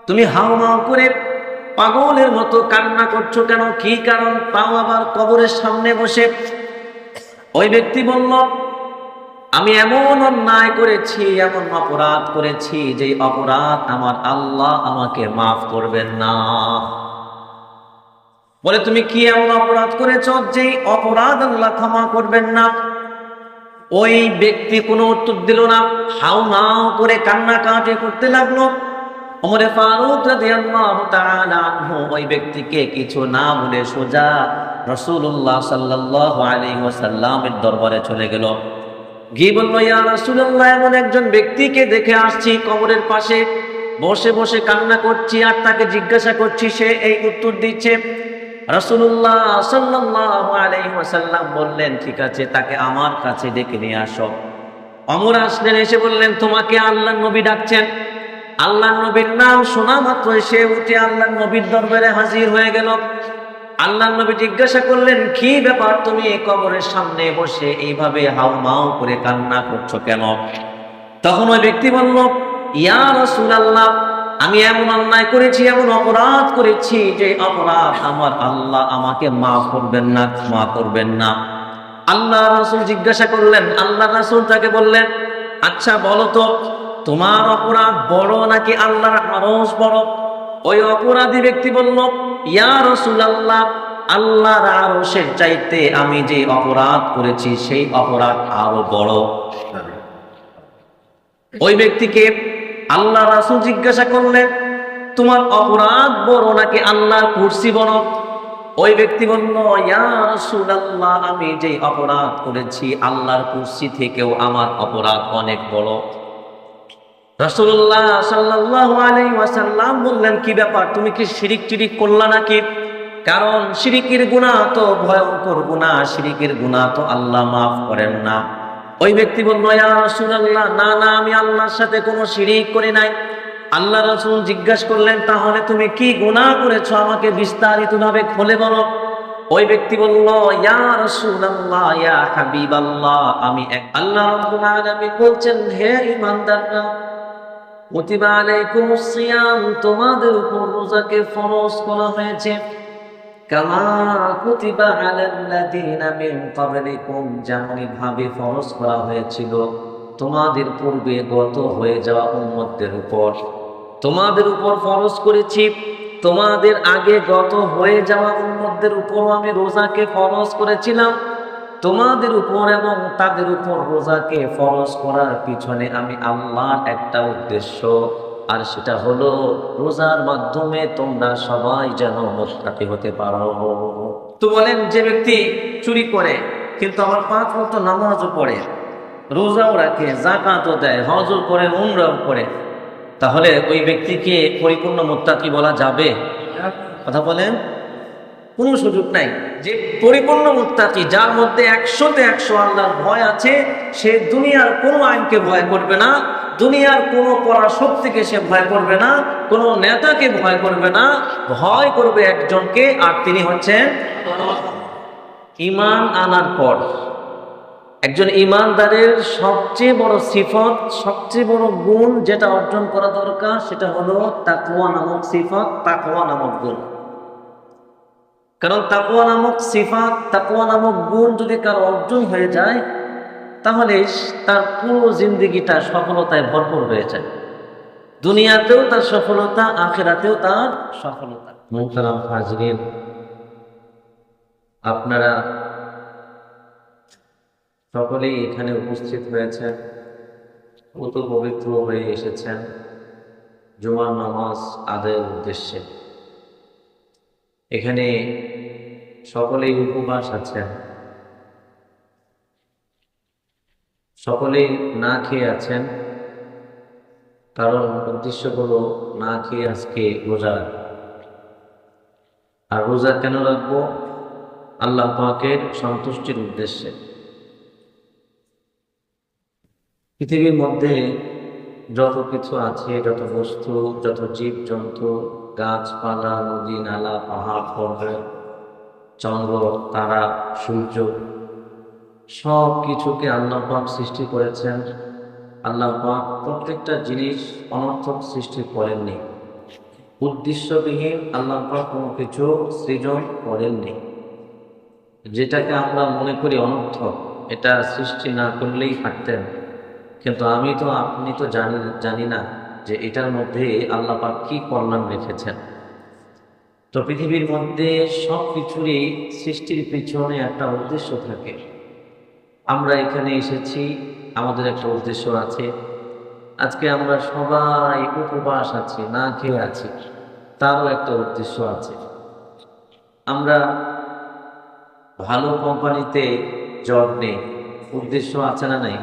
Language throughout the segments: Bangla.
তুমি হাউমাউ করে পাগলের মতো কান্না করছো কেন? কি কারণ? তাও আবার কবরের সামনে বসে। ওই ব্যক্তি বলল, আমি এমন অন্যায় করেছি, এমন অপরাধ করেছি, যে অপরাধ আমার আল্লাহ আমাকে মাফ করবেন না। বলে, তুমি কি এমন অপরাধ করেছো যে অপরাধ আল্লাহ ক্ষমা করবেন না? ওই ব্যক্তি কোনো উত্তর দিল না, হাউ মাউ করে কান্নাকাটি করতে লাগলো। ওমরে ফারুক রাদিয়াল্লাহু তাআলা আনহু ওই ব্যক্তিকে কিছু না বলে সোজা রাসূলুল্লাহ সাল্লাল্লাহু আলাইহি ওয়াসাল্লামের দরবারে চলে গেল। গিয়ে বলল, ইয়া রাসূলুল্লাহ, এমন একজন ব্যক্তিকে দেখে আসছি কবরের পাশে বসে বসে কান্না করছি, আর তাকে জিজ্ঞাসা করছি, সে এই উত্তর দিচ্ছে। রাসূলুল্লাহ সাল্লাল্লাহু আলাইহি ওয়াসাল্লাম বললেন, ঠিক আছে, তাকে আমার কাছে ডেকে নিয়ে আসো। ওমর আসলেন, এসে বললেন, তোমাকে আল্লাহর নবী ডাকছেন। আল্লাহর নবীর নাম শোনা মাত্র সে উঠে আল্লাহর নবীর দরবারে হাজির হয়ে গেল। আল্লাহর নবী জিজ্ঞাসা করলেন, কি ব্যাপার, তুমি কবরের সামনে বসে এইভাবে হাউমাউ করে কান্না করছো কেন? তখন ওই ব্যক্তি বলল, ইয়া রাসূলুল্লাহ, আমি এমন অন্যায় করেছি, এমন অপরাধ করেছি, যে অপরাধ আমার আল্লাহ আমাকে মাফ করবেন না, ক্ষমা করবেন না। আল্লাহ রাসূল জিজ্ঞাসা করলেন, আল্লাহ রাসূল তাকে বললেন, আচ্ছা বলো তো, তোমার অপরাধ বড় নাকি আল্লাহর আরশ বড়? ওই অপরাধী ব্যক্তি বলল, ইয়া রাসূলুল্লাহ, আল্লাহর আরশের চাইতে আমি যে অপরাধ করেছি সেই অপরাধ আরো বড়। ওই ব্যক্তিকে আল্লাহ রাসূল জিজ্ঞাসা করলেন, তোমার অপরাধ বড় নাকি আল্লাহর কুরসি বড়? ওই ব্যক্তি বলল, ইয়া রাসূলুল্লাহ, আমি যে অপরাধ করেছি আল্লাহর কুরসি থেকেও আমার অপরাধ অনেক বড়। রাসূলুল্লাহ সাল্লাল্লাহু আলাইহি ওয়াসাল্লাম বললেন, কি ব্যাপার, তুমি কি শিরিক টিরিক করলা নাকি? কারণ শিরিকের গুনাহ তো ভয়ঙ্কর গুনাহ, শিরিকের গুনাহ তো আল্লাহ মাফ করেন না। ওই ব্যক্তি বলল, ইয়া রাসূলুল্লাহ, না না, আমি আল্লাহর সাথে কোনো শিরিক করি নাই। আল্লাহ রাসূল জিজ্ঞাসা করলেন, তাহলে তুমি কি গুনাহ করেছো, আমাকে বিস্তারিতভাবে খুলে বলো। ওই ব্যক্তি বলল, ইয়া রাসূলুল্লাহ, ইয়া হাবিবাল্লাহ, আমি আল্লাহ রাব্বুল আলামিন বলছেন, হে ঈমানদাররা, কুতিবা আলাইকুমুস সিয়াম, তোমাদের উপর রোজাকে ফরজ করা হয়েছে। কামা কুতিবা আলাল্লাযীনা মিন ক্বাবলিকুম, যেমনি ভাবে ফরজ করা হয়েছিল তোমাদের পূর্বে গত হয়ে যাওয়া উম্মতদের উপর। তোমাদের উপর ফরজ করেছি, তোমাদের আগে গত হয়ে যাওয়া উম্মতদের উপর আমি রোজাকে ফরজ করেছিলাম। তোমাদের উপর এবং তাদের উপর রোজাকে ফরজ করার পিছনে আমি আল্লাহর একটা উদ্দেশ্য, আর সেটা হলো রোজার মাধ্যমে তোমরা সবাই যেন মুত্তাকি হতে পারো। তো বলেন, যে ব্যক্তি চুরি করে কিন্তু আবার 5 ওয়াক্ত নামাজও পড়ে, রোজাও রাখে, যাকাতও দেয়, হজও করে, উমরাও করে, তাহলে ওই ব্যক্তিকে পরিপূর্ণ মুত্তাকি বলা যাবে? কথা বলেন, কোনো সুযোগ নাই। যে পরিপূর্ণ মুত্তাকি, যার মধ্যে 100তে 100 আল্লাহর ভয় আছে, সে দুনিয়ার কোনো আইনকে ভয় করবে না, দুনিয়ার কোনো পরাশক্তিকে সে ভয় করবে না, কোনো নেতাকে ভয় করবে না, ভয় করবে একজনকে, আর তিনি হচ্ছেন ঈমান আনার পর। একজন ঈমানদারের সবচেয়ে বড় সিফত, সবচেয়ে বড় গুণ যেটা অর্জন করা দরকার, সেটা হলো তাকওয়া নামক সিফত, তাকওয়া নামক গুণ। কারণ তাকওয়া নামক সিফাত, তাকওয়া নামক গুণ যদি কারো অর্জন হয়ে যায়, তাহলে তার পুরো জিন্দেগিটা সফলতায় ভরপুর হয়ে যায়। দুনিয়াতেও তার সফলতা, আখিরাতেও তার সফলতা। মুহতারাম হাজরিন, আপনারা সকলেই এখানে উপস্থিত হয়েছেন, কত পবিত্র হয়ে এসেছেন জুমার নামাজ আদায়ের উদ্দেশ্যে। এখানে সকলেই উপবাস আছেন, সকলেই না খেয়ে আছেন, কারণ উদ্দেশ্য হলো না খেয়ে আজকে রোজা রাখবো। আর রোজা কেন রাখবো? আল্লাহ পাকের সন্তুষ্টির উদ্দেশ্যে। পৃথিবীর মধ্যে যত কিছু আছে, যত বস্তু, যত জীব জন্তু, গাছপালা, নদী নালা, পাহাড় পর্বত, চন্দ্র তারা, সূর্য, সব কিছুকে আল্লাহ পাক সৃষ্টি করেছেন। আল্লাহ পাক প্রত্যেকটা জিনিস অনর্থক সৃষ্টি করেননি। উদ্দেশ্যবিহীন আল্লাহ পাক কোনো কিছু সৃজন করেননি। যেটাকে আমরা মনে করি অনর্থক, এটা সৃষ্টি না করলেই পারতেন, কিন্তু আমি তো আপনি তো জানি না যে এটার মধ্যে আল্লাহ পাক কি কল্যাণ রেখেছেন। তো পৃথিবীর মধ্যে সব কিছুরই সৃষ্টির পিছনে একটা উদ্দেশ্য থাকে। আমরা এখানে এসেছি, আমাদের একটা উদ্দেশ্য আছে। আজকে আমরা সবাই উপবাস আছি, না খেয়ে আছি, তারও একটা উদ্দেশ্য আছে। আমরা ভালো কোম্পানিতে জব নেই, উদ্দেশ্য আছে না নাই?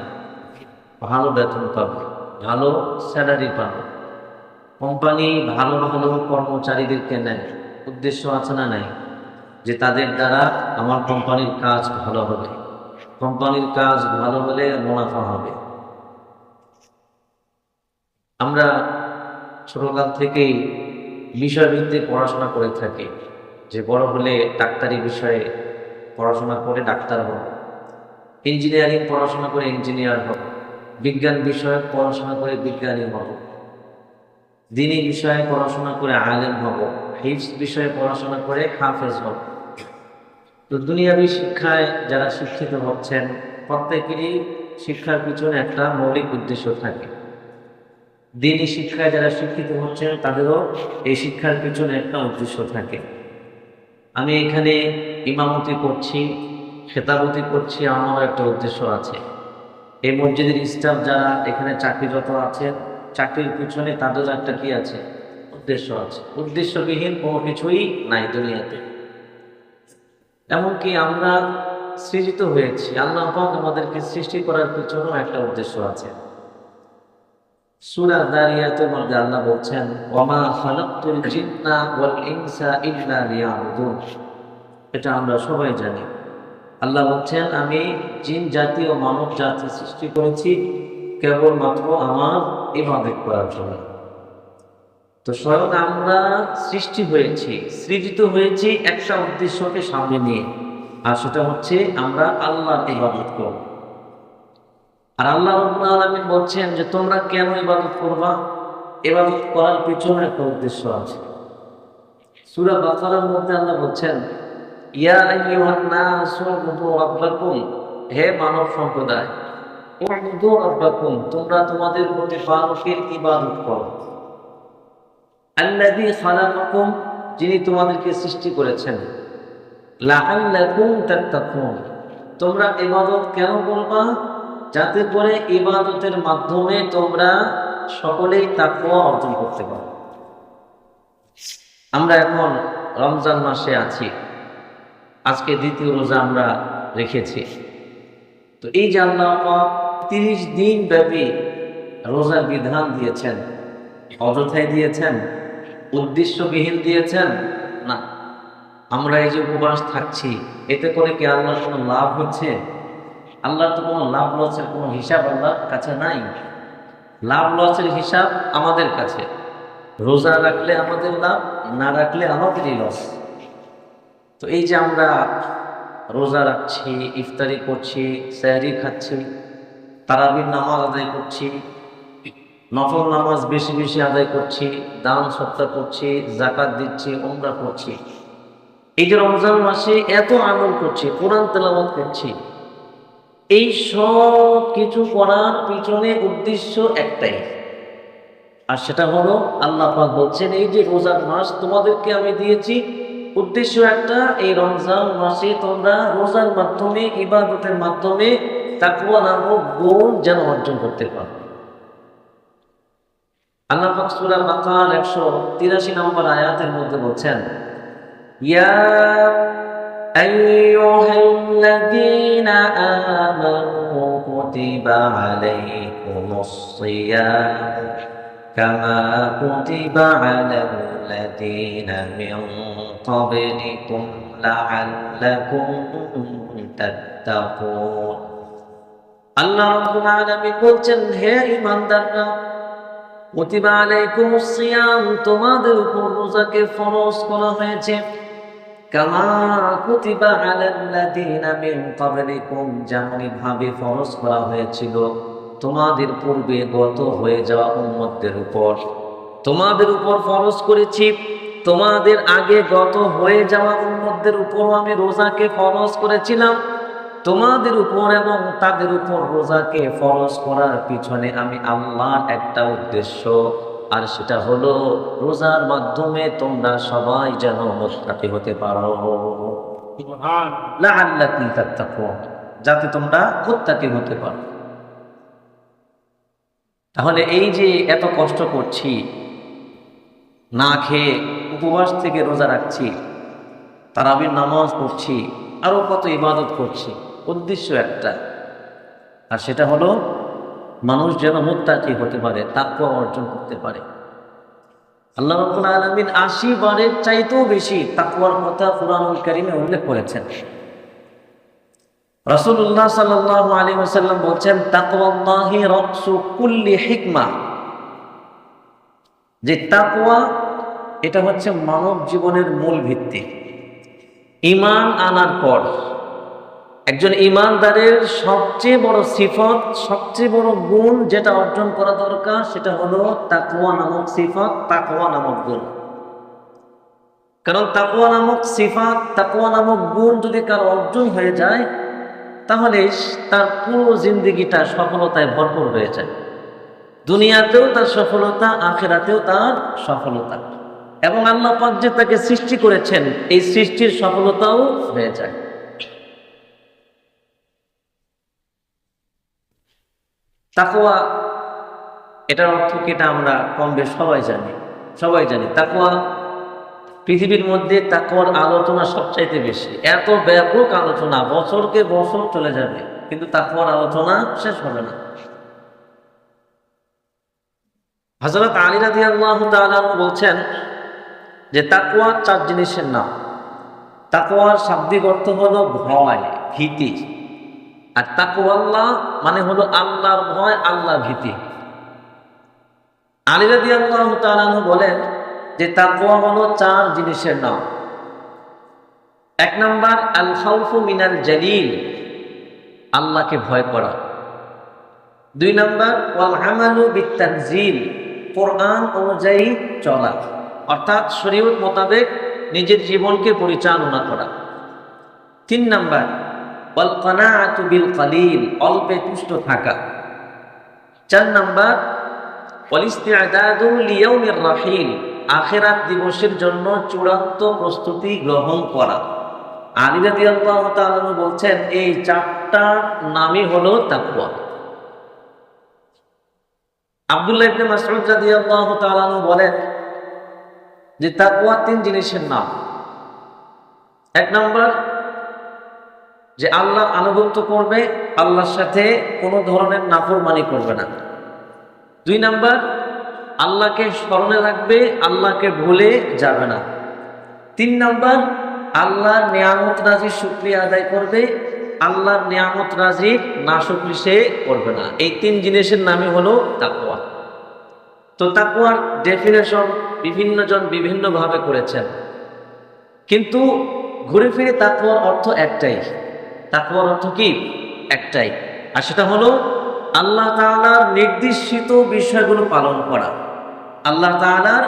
ভালো বেতন পাবো, ভালো স্যালারি পাবো। কোম্পানি ভালো ভালো কর্মচারীদেরকে নেয়, উদ্দেশ্য আছে না নাই? যে তাদের দ্বারা আমার কোম্পানির কাজ ভালো হবে, কোম্পানির কাজ ভালো হলে মুনাফা হবে। আমরা ছোটকাল থেকেই বিষয়ভিত্তিক পড়াশোনা করে থাকি, যে বড় হলে ডাক্তারি বিষয়ে পড়াশোনা করে ডাক্তার হব, ইঞ্জিনিয়ারিং পড়াশোনা করে ইঞ্জিনিয়ার হব, বিজ্ঞান বিষয়ে পড়াশোনা করে বিজ্ঞানী হব, দ্বীনি বিষয়ে পড়াশোনা করে আলেম হব, হিফজ বিষয়ে পড়াশোনা করে হাফেজ হব। তো দুনিয়াবী শিক্ষায় যারা শিক্ষিত হচ্ছেন, প্রত্যেকেরই শিক্ষার পিছনে একটা মৌলিক উদ্দেশ্য থাকে। দ্বীনি শিক্ষায় যারা শিক্ষিত হচ্ছেন, তাদেরও এই শিক্ষার পিছনে একটা উদ্দেশ্য থাকে। আমি এখানে ইমামতি করছি, খেতাবতি করছি, আমার একটা উদ্দেশ্য আছে। এই মসজিদের স্টাফ যারা এখানে চাকরিরত আছেন, চাকরির পিছনে তাদেরও একটা কি আছে? উদ্দেশ্য আছে। উদ্দেশ্যবিহীন কোনো কিছুই নাই দুনিয়াতে। এমনকি আমরা সৃজিত হয়েছি, আল্লাহ পাক আমাদেরকে সৃষ্টি করার পিছনেও একটা উদ্দেশ্য আছে। সূরা যারিয়াতের মধ্যে আল্লাহ বলছেন, ওয়ামা খালাকতুল জিন্না ওয়াল ইনসা ইল্লা লিয়াবুদুন। এটা আমরা সবাই জানি। আল্লাহ বলছেন, আমি জিন জাতি ও মানব জাতি সৃষ্টি করেছি কেবলমাত্র আমার ইবাদত করার জন্য। তো স্বয়ং আমরা সৃষ্টি হয়েছি, সৃজিত হয়েছি একটা উদ্দেশ্যকে সামনে নিয়ে, আর সেটা হচ্ছে আমরা আল্লাহর ইবাদত করব। আর আল্লাহ রাব্বুল আলামিন বলছেন যে তোমরা কেন ইবাদত করবা? ইবাদত করার পিছনে একটা উদ্দেশ্য আছে। সূরা বাকারার মধ্যে আল্লাহ বলছেন, ইয়া আইয়ুহান নাসু উবুদু রাব্বাকুম, হে মানব সম্প্রদায়, উবুদু রাব্বাকুম, তোমরা তোমাদের প্রতিপালকের ইবাদত করো। আল্লাযী খালাকাকুম, যিনি তোমাদেরকে সৃষ্টি করেছেন। লাআল্লাকুম তাত্তাকুন, তোমরা ইবাদত কেন করবা? যাতে করে ইবাদতের মাধ্যমে তোমরা সকলেই তাকওয়া অর্জন করতে পারো। আমরা এখন রমজান মাসে আছি, আজকে দ্বিতীয় রোজা আমরা রেখেছি। তো এই যে আল্লাহ পাক 30 দিন ব্যাপী রোজার বিধান দিয়েছেন, অযথায় দিয়েছেন? উদ্দেশ্যবিহীন দিয়েছেন? না। আমরা এই যে উপবাস থাকছি, এতে করে কি আল্লাহর কোনো লাভ হচ্ছে? আল্লাহর তো কোনো লাভ লসের কোনো হিসাব আল্লাহর কাছে নাই। লাভ লসের হিসাব আমাদের কাছে। রোজা রাখলে আমাদের লাভ, না রাখলে আমাদেরই লস। তো এই যে আমরা রোজা রাখছি, ইফতারি করছি, সেহরি খাচ্ছি, তারাবির নামাজ আদায় করছি, নফল নামাজ বেশি বেশি আদায় করছি, দান সৎকার করছি, যাকাত দিচ্ছি, উমরা করছি, এই যে রমজান মাসে এত আমল করছি, কোরআন তেলাওয়াত করছি, এই সব কিছু করার পিছনে উদ্দেশ্য একটাই, আর সেটা হলো আল্লাহ পাক বলছেন, এই যে রোজার মাস তোমাদেরকে আমি দিয়েছি, উদ্দেশ্য একটা, এই রমজান মাসে তোমরা রোজার মাধ্যমে, ইবাদতের মাধ্যমে তাকওয়া নামক গুণ যেন অর্জন করতে পারো। আল্লাহ পাক সূরা বাকারার 183 নম্বর আয়াতের মধ্যে বলছেন, ইয়া আইয়ুহাল্লাযীনা আমানু কুতিবা আলাইকুমুস সিয়াম কামা কুতিবা আলাল্লাযীনা মিন ক্বাবলিকুম লাআল্লাকুম তাত্তাকুন। আল্লাহ রাব্বুল আলামিন বলছেন, হে ঈমানদাররা, কুতিবা আলাইকুমুস সিয়াম, তোমাদের উপর রোজাকে ফরজ করা হয়েছে, কামা কুতিবা আলাল্লাযীনা মিন ক্বাবলিকুম, যেমনি ভাবে ফরজ করা হয়েছিল তোমাদের পূর্বে গত হয়ে যাওয়া উম্মতদের উপর। তোমাদের উপর ফরজ করেছি, তোমাদের আগে গত হয়ে যাওয়া উম্মতদের উপর আমি রোজাকে ফরজ করেছিলাম। তোমাদের উপর এবং তাদের উপর রোজাকে ফরজ করার পিছনে আমি আল্লাহর একটা উদ্দেশ্য, আর সেটা হলো রোজার মাধ্যমে তোমরা সবাই যেন মুত্তাকি হতে পারো, লাআল্লাকুম তাত্তাকুন, যাতে তোমরা মুত্তাকি হতে পারো। তাহলে এই যে এত কষ্ট করছি, না খেয়ে উপবাস থেকে রোজা রাখছি, তারাবির নামাজ পড়ছি, আরো কত ইবাদত করছি, উদ্দেশ্য একটা, আর সেটা হলো মানুষ যেন মুত্তাকি হতে পারে, তাকওয়া অর্জন করতে পারে। আল্লাহ রাব্বুল আলামিন ৮০ বারের চাইতেও বেশি তাকওয়ার কথা কুরআনুল কারীমে উল্লেখ করেছেন। রাসূলুল্লাহ সাল্লাল্লাহু আলাইহি ওয়াসাল্লাম বলেন, তাকওয়াল্লাহি রাসু কুল্লি হিকমা, যে তাকওয়া এটা হচ্ছে মানব জীবনের মূল ভিত্তি। ঈমান আনার পর একজন ঈমানদারের সবচেয়ে বড় সিফত, সবচেয়ে বড় গুণ যেটা অর্জন করা দরকার, সেটা হলো তাকওয়া নামক সিফত, তাকওয়া নামক গুণ। কারণ তাকওয়া নামক সিফত, তাকওয়া নামক গুণ যদি কারো অর্জন হয়ে যায়, তাহলে তার পুরো জিন্দেগিটা সফলতায় ভরপুর হয়ে যায়। দুনিয়াতেও তার সফলতা, আখিরাতেও তার সফলতা, এবং আল্লাহ পাক যে তাকে সৃষ্টি করেছেন, এই সৃষ্টির সফলতাও হয়ে যায়। তাকওয়া এটার অর্থ কি, এটা আমরা কম বেশ সবাই জানি। তাকওয়া পৃথিবীর মধ্যে তাকওয়ার আলোচনা সবচাইতে বেশি, এত ব্যাপক আলোচনা, বছরকে বছর চলে যাবে, কিন্তু তাকওয়ার আলোচনা শেষ হবে না। হযরত আলী রাদিয়াল্লাহু তাআলা বলছেন যে তাকওয়া 4 জিনিসের নাম। তাকওয়ার শাব্দিক অর্থ হলো ভয়, ভীতি, আর তাকওয়াল্লাহ মানে হলো আল্লাহর ভয়, আল্লাহর ভীতি। আলী রাদিয়াল্লাহু তাআলা বলেন যে তাকওয়া হলো 4 জিনিসের নাম। 1 নাম্বার আল খাউফু মিনাল জালিল, আল্লাহকে ভয় করা। 2 নাম্বার ওয়াল আমালু বিত-তানজিল, কোরআন অনুযায়ী চলা, অর্থাৎ শরীয়ত মোতাবেক নিজের জীবনকে পরিচালনা করা। 3 নাম্বার ওয়াল কানাআতু বিল কালিল, অল্পে তুষ্ট থাকা। 4 নাম্বার ওয়াল ইস্তিআদাদু লিয়াউমির রাহিল, আখিরাত দিবসের জন্য চূড়ান্ত প্রস্তুতি গ্রহণ করা। আলী রাদিয়াল্লাহু তাআলা বলছেন এই 4টা নামই হলো তাকওয়া। আব্দুল্লাহ ইবনে মাসউদ রাদিয়াল্লাহু তাআলা বলেন যে তাকওয়া 3 জিনিসের নাম। 1 নাম্বার যে আল্লাহর আনুগত্য করবে, আল্লাহর সাথে কোনো ধরনের নাফরমানি করবে না। 2 নাম্বার আল্লাহকে স্মরণে রাখবে, আল্লাহকে ভুলে যাবে না। 3 নাম্বার আল্লাহর নিয়ামত রাজির শুকরিয়া আদায় করবে, আল্লাহর নিয়ামত রাজির নাশুকরি সে করবে না। এই 3 জিনিসের নামই হলো তাকওয়া। তো তাকওয়ার ডেফিনেশন বিভিন্ন জন বিভিন্ন ভাবে করেছেন, কিন্তু ঘুরে ফিরে তাকওয়ার অর্থ একটাই। তাকওয়ার অর্থ কি? একটাই, আর সেটা হলো আল্লাহ তাআলার নির্দেশিত বিষয়গুলো পালন করা। আল্লাহ তাআলার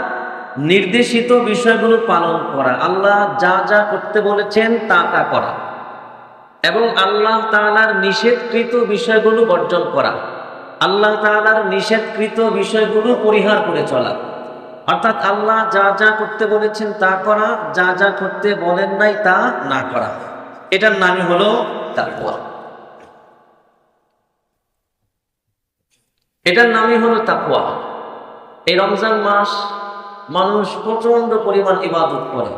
নির্দেশিত বিষয়গুলো পালন করা, আল্লাহ যা যা করতে বলেছেন তা তা করা, এবং আল্লাহ তাআলার নিষেধকৃত বিষয়গুলো বর্জন করা, আল্লাহ তাআলার নিষেধকৃত বিষয়গুলো পরিহার করে চলা। অর্থাৎ আল্লাহ যা যা করতে বলেছেন তা করা, যা যা করতে বলেন নাই তা না করা। এটার নামই হলো তাকওয়া। এটার নামই হলো তাকওয়া। এই রমজান মাস মানুষ প্রচন্ড পরিমাণ ইবাদত করে,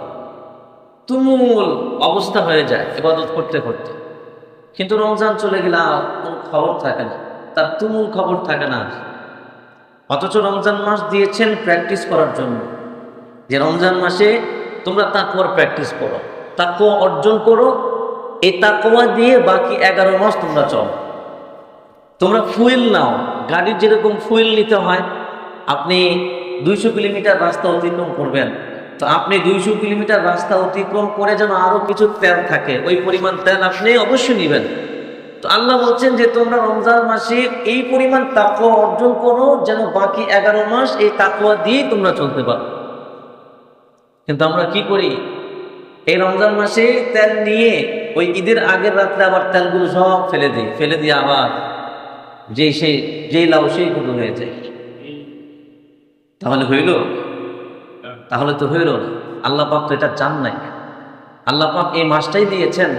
তুমুল অবস্থা হয়ে যায় ইবাদত করতে করতে, কিন্তু রমজান চলে গেলে কোনো খবর থাকে না, তার তুমুল খবর থাকে না। অথচ রমজান মাস দিয়েছেন প্র্যাকটিস করার জন্য, যে রমজান মাসে তোমরা তাকওয়ার প্র্যাকটিস করো, তাকওয়া অর্জন করো। এই তাকওয়া দিয়ে বাকি 11 মাস তোমরা চলো। তোমরা ফুয়েল নাও, গাড়ির যেরকম ফুয়েল নিতে হয়, আপনি 200 কিলোমিটার রাস্তা অতিক্রম করবেন, তো আপনি 200 কিলোমিটার রাস্তা অতিক্রম করে যেন আরো কিছু তেল থাকে, ওই পরিমাণ তেল আপনি অবশ্যই নেবেন। তো আল্লাহ বলছেন যে তোমরা রমজান মাসে এই পরিমাণ তাকওয়া অর্জন করো যেন বাকি 11 মাস এই তাকওয়া দিয়ে তোমরা চলতে পারো। কিন্তু আমরা কি করি, এই রমজান মাসে তেল নিয়ে ওই ঈদের আগের রাত্রে আবার তেলগুলো সব ফেলে দিয়ে আবার যেই লাউ সেই কুটু হয়ে যায়। তাহলে হইল? তাহলে তো হইল না। আল্লাহ পাক তো এটা চান নাই। আল্লাহ পাক এই মাসটাই দিয়েছেন,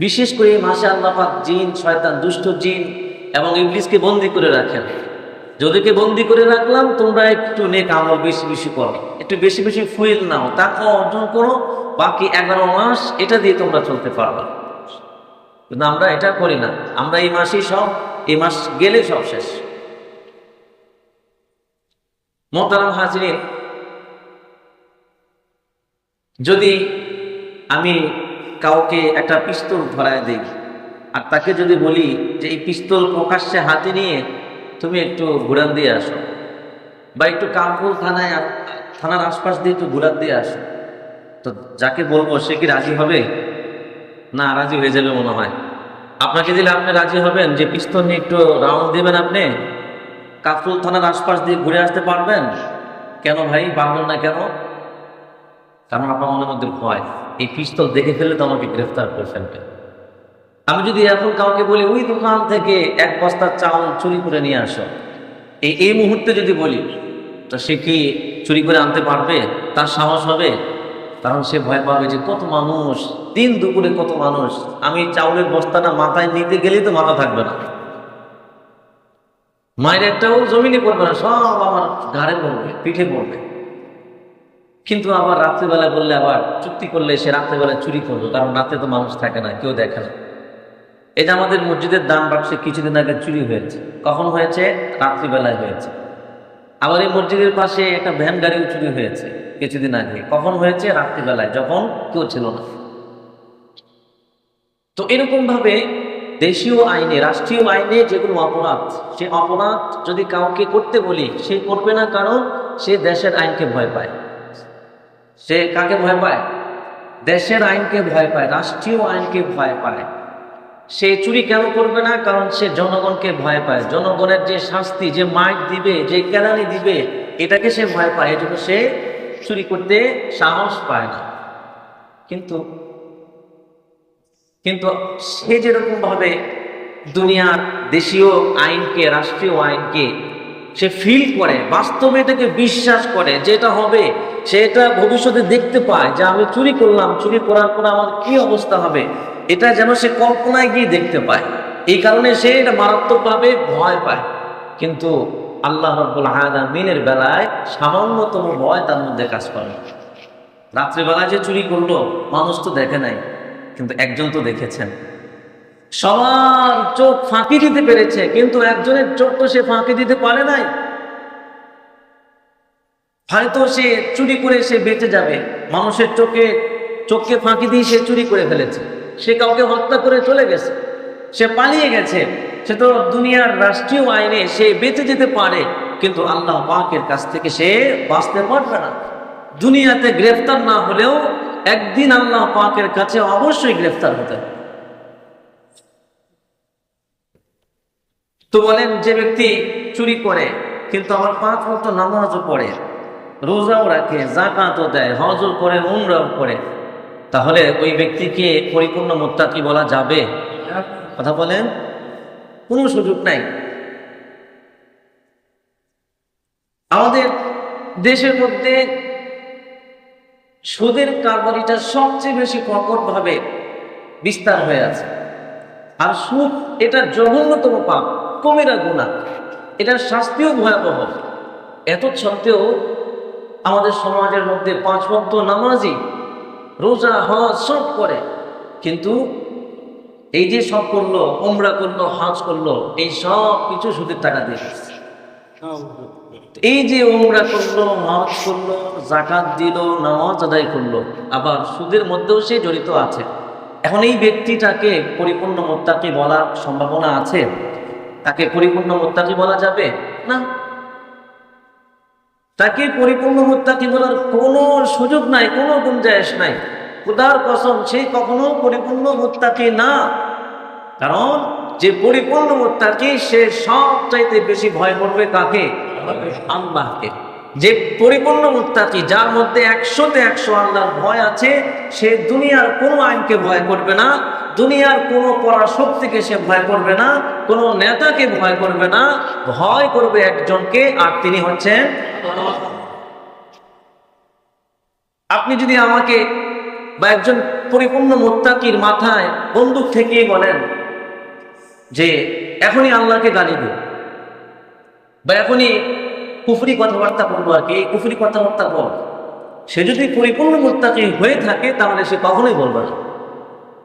বিশেষ করে এই মাসে আল্লাহ পাক জিন, শয়তান, দুষ্ট জিন এবং ইবলিসকে বন্দী করে রাখেন। যাদেরকে বন্দী করে রাখলাম, তোমরা একটু নেক আমল বেশি বেশি করো, একটু বেশি বেশি ফুয়েল নাও, তাকওয়া অর্জন করো, বাকি 11 মাস এটা দিয়ে তোমরা চলতে পারবা। কিন্তু আমরা এটা করি না। আমরা এই মাসেই এই মাস গেলে সব শেষ। মোহতারাম হাজিরিন, যদি আমি কাউকে একটা পিস্তল ধরায় দিই আর তাকে যদি বলি যে এই পিস্তল প্রকাশ্যে হাতে নিয়ে তুমি একটু ঘুরান দিয়ে আসো, বা একটু কামপুর থানার আশপাশ দিয়ে একটু ঘুরান দিয়ে আসো, তো যাকে বলবো সে কি রাজি হবে? না, রাজি হয়ে যাবে মনে হয়। আপনাকে দিলে আপনি রাজি হবেন যে পিস্তল নিয়ে একটু রাউন্ড দিবেন, আপনি কাফরুল থানার আশপাশ দিয়ে ঘুরে আসতে পারবেন? কেন ভাই পারবেন না? কেন? কারণ আপনার মনের মধ্যে ভয়, এই পিস্তল দেখে ফেললে তো আমাকে গ্রেফতার করে ফেলবে। আমি যদি এখন কাউকে বলি ওই দোকান থেকে 1 বস্তা চাউল চুরি করে নিয়ে আসো, এই মুহূর্তে যদি বলি, তো সে কি চুরি করে আনতে পারবে? তার সাহস হবে? কারণ সে ভয় পাবে যে কত মানুষ, দিন দুপুরে কত মানুষ, আমি চাউলের বস্তাটা মাথায় নিতে গেলেই তো মাথা থাকবে না, মায়ের একটাও জমিনে পড়বে না, সব আমার ঘাড়ে পড়বে, পিঠে পড়বে। কিন্তু আবার রাত্রিবেলা বললে, আবার চুক্তি করলে সে রাত্রিবেলা চুরি করবে, কারণ রাতে তো মানুষ থাকে না, কেউ দেখে না। এই যে আমাদের মসজিদের দান বাক্সে কিছুদিন আগে চুরি হয়েছে। কখন হয়েছে? রাত্রিবেলায় হয়েছে। আবার এই মসজিদের পাশে একটা ভ্যান গাড়িও চুরি হয়েছে কিছুদিন আগে। কখন হয়েছে? রাত্রিবেলায়, যখন কেউ ছিল না। তো এরকম ভাবে দেশীয় আইনে, রাষ্ট্রীয় আইনে যেগুলো অপরাধ, সে অপরাধ যদি কাউকে করতে বলি, সে করবে না, কারণ সে দেশের আইনকে ভয় পায়। সে কাকে ভয় পায়? দেশের আইনকে ভয় পায়, রাষ্ট্রীয় আইনকে ভয় পায়। সে চুরি কেন করবে না? কারণ সে জনগণকে ভয় পায়। জনগণের যে শাস্তি, যে মাইর দিবে, যে কেরানি দিবে, এটাকে সে ভয় পায়। এজন্য সে চুরি করতে সাহস পায় না। কিন্তু সে যেরকম ভাবে দুনিয়ার দেশীয় আইনকে, রাষ্ট্রীয় আইনকে সে ফিল করে, বাস্তবে এটাকে বিশ্বাস করে যেটা হবে, সেটা ভবিষ্যতে দেখতে পায় যে আমি চুরি করলাম, চুরি করার পর আমার কি অবস্থা হবে, এটা যেন সে কল্পনায় গিয়ে দেখতে পায়। এই কারণে সে এটা মারাত্মকভাবে ভয় পায়। কিন্তু আল্লাহ রাব্বুল আলামিনের বেলায় সামান্যতম ভয় তার মধ্যে কাজ করে। রাত্রিবেলায় যে চুরি করলো, মানুষ তো দেখে নাই, কিন্তু একজন তো দেখেছেন। সবার চোখ ফাঁকি দিতে পেরেছে, কিন্তু একজনের চোখ তো সে ফাঁকি দিতে পারে নাই। হয়তো সে চুরি করে সে বেঁচে যাবে, মানুষের চোখকে ফাঁকি দিয়ে সে চুরি করে ফেলেছে, সে কাউকে হত্যা করে চলে গেছে, সে পালিয়ে গেছে, সে তো দুনিয়ার রাষ্ট্রীয় আইনে সে বেঁচে যেতে পারে, কিন্তু আল্লাহ পাকের কাছ থেকে সে বাঁচতে পারবে না। দুনিয়াতে গ্রেফতার না হলেও একদিন আল্লাহ পাকের কাছে অবশ্যই গ্রেফতার হতে হবে। তো বলেন, যে ব্যক্তি চুরি করে কিন্তু আবার 5 ওয়াক্ত নামাজও পড়ে, রোজাও রাখে, যাকাতও দেয়, হজও করে, উমরাও করে, তাহলে ওই ব্যক্তিকে পরিপূর্ণ মুত্তাকি বলা যাবে? কথা বলেন, কোনো সুযোগ নাই। আমাদের দেশের মধ্যে সুদের কারবারিটা সবচেয়ে বেশি প্রকটভাবে বিস্তার হয়ে আছে। আর সুদ এটা জঘন্যতম পাপ, কবিরা গুনাহ, এটার শাস্তিও ভয়াবহ। এত সত্ত্বেও আমাদের সমাজের মধ্যে 5 ওয়াক্ত নামাজি, রোজা, হজ সব করে, কিন্তু এই যে সব করলো, উমরা করলো, হজ করলো, এই সব কিছু সুদের টাকা দিয়ে। এই যে উমরা করলো, হজ করলো, যাকাত দিল, নামাজ আদায় করলো, আবার সুদের মধ্যেও সে জড়িত আছে। এখন এই ব্যক্তিটাকে পরিপূর্ণ মুত্তাকি বলার সম্ভাবনা আছে? তাকে পরিপূর্ণ মুত্তাকি বলা যাবে না। তাকে পরিপূর্ণ মুত্তাকি বলার কোনো সুযোগ নাই, কোনো গুঞ্জাইশ নাই। খোদার কসম, সে কখনো পরিপূর্ণ মুত্তাকি না। কারণ যে পরিপূর্ণ মুত্তাকি সে সব চাইতে বেশি ভয় করবে কাকে? আল্লাহকে। যে পরিপূর্ণ মুত্তাকি, যার মধ্যে 100তে 100 আল্লাহর ভয় আছে, সে দুনিয়ার কোনো আইনকে ভয় করবে না, দুনিয়ার কোনো পরাশক্তিকে সে ভয় করবে না, কোনো নেতাকে ভয় করবে না, ভয় করবে একজনকে, আর তিনি হচ্ছেন আল্লাহ। আপনি যদি আমাকে বা একজন পরিপূর্ণ মুত্তাকির মাথায় বন্দুক ঠেকিয়ে বলেন যে এখনই আল্লাহকে গালি দিন, বা এখনই কুফরি কথাবার্তা বলবো, আর কি এই কুফরি কথাবার্তা বল, সে যদি পরিপূর্ণ মুত্তাকি হয়ে থাকে তাহলে সে কখনোই বলবে না।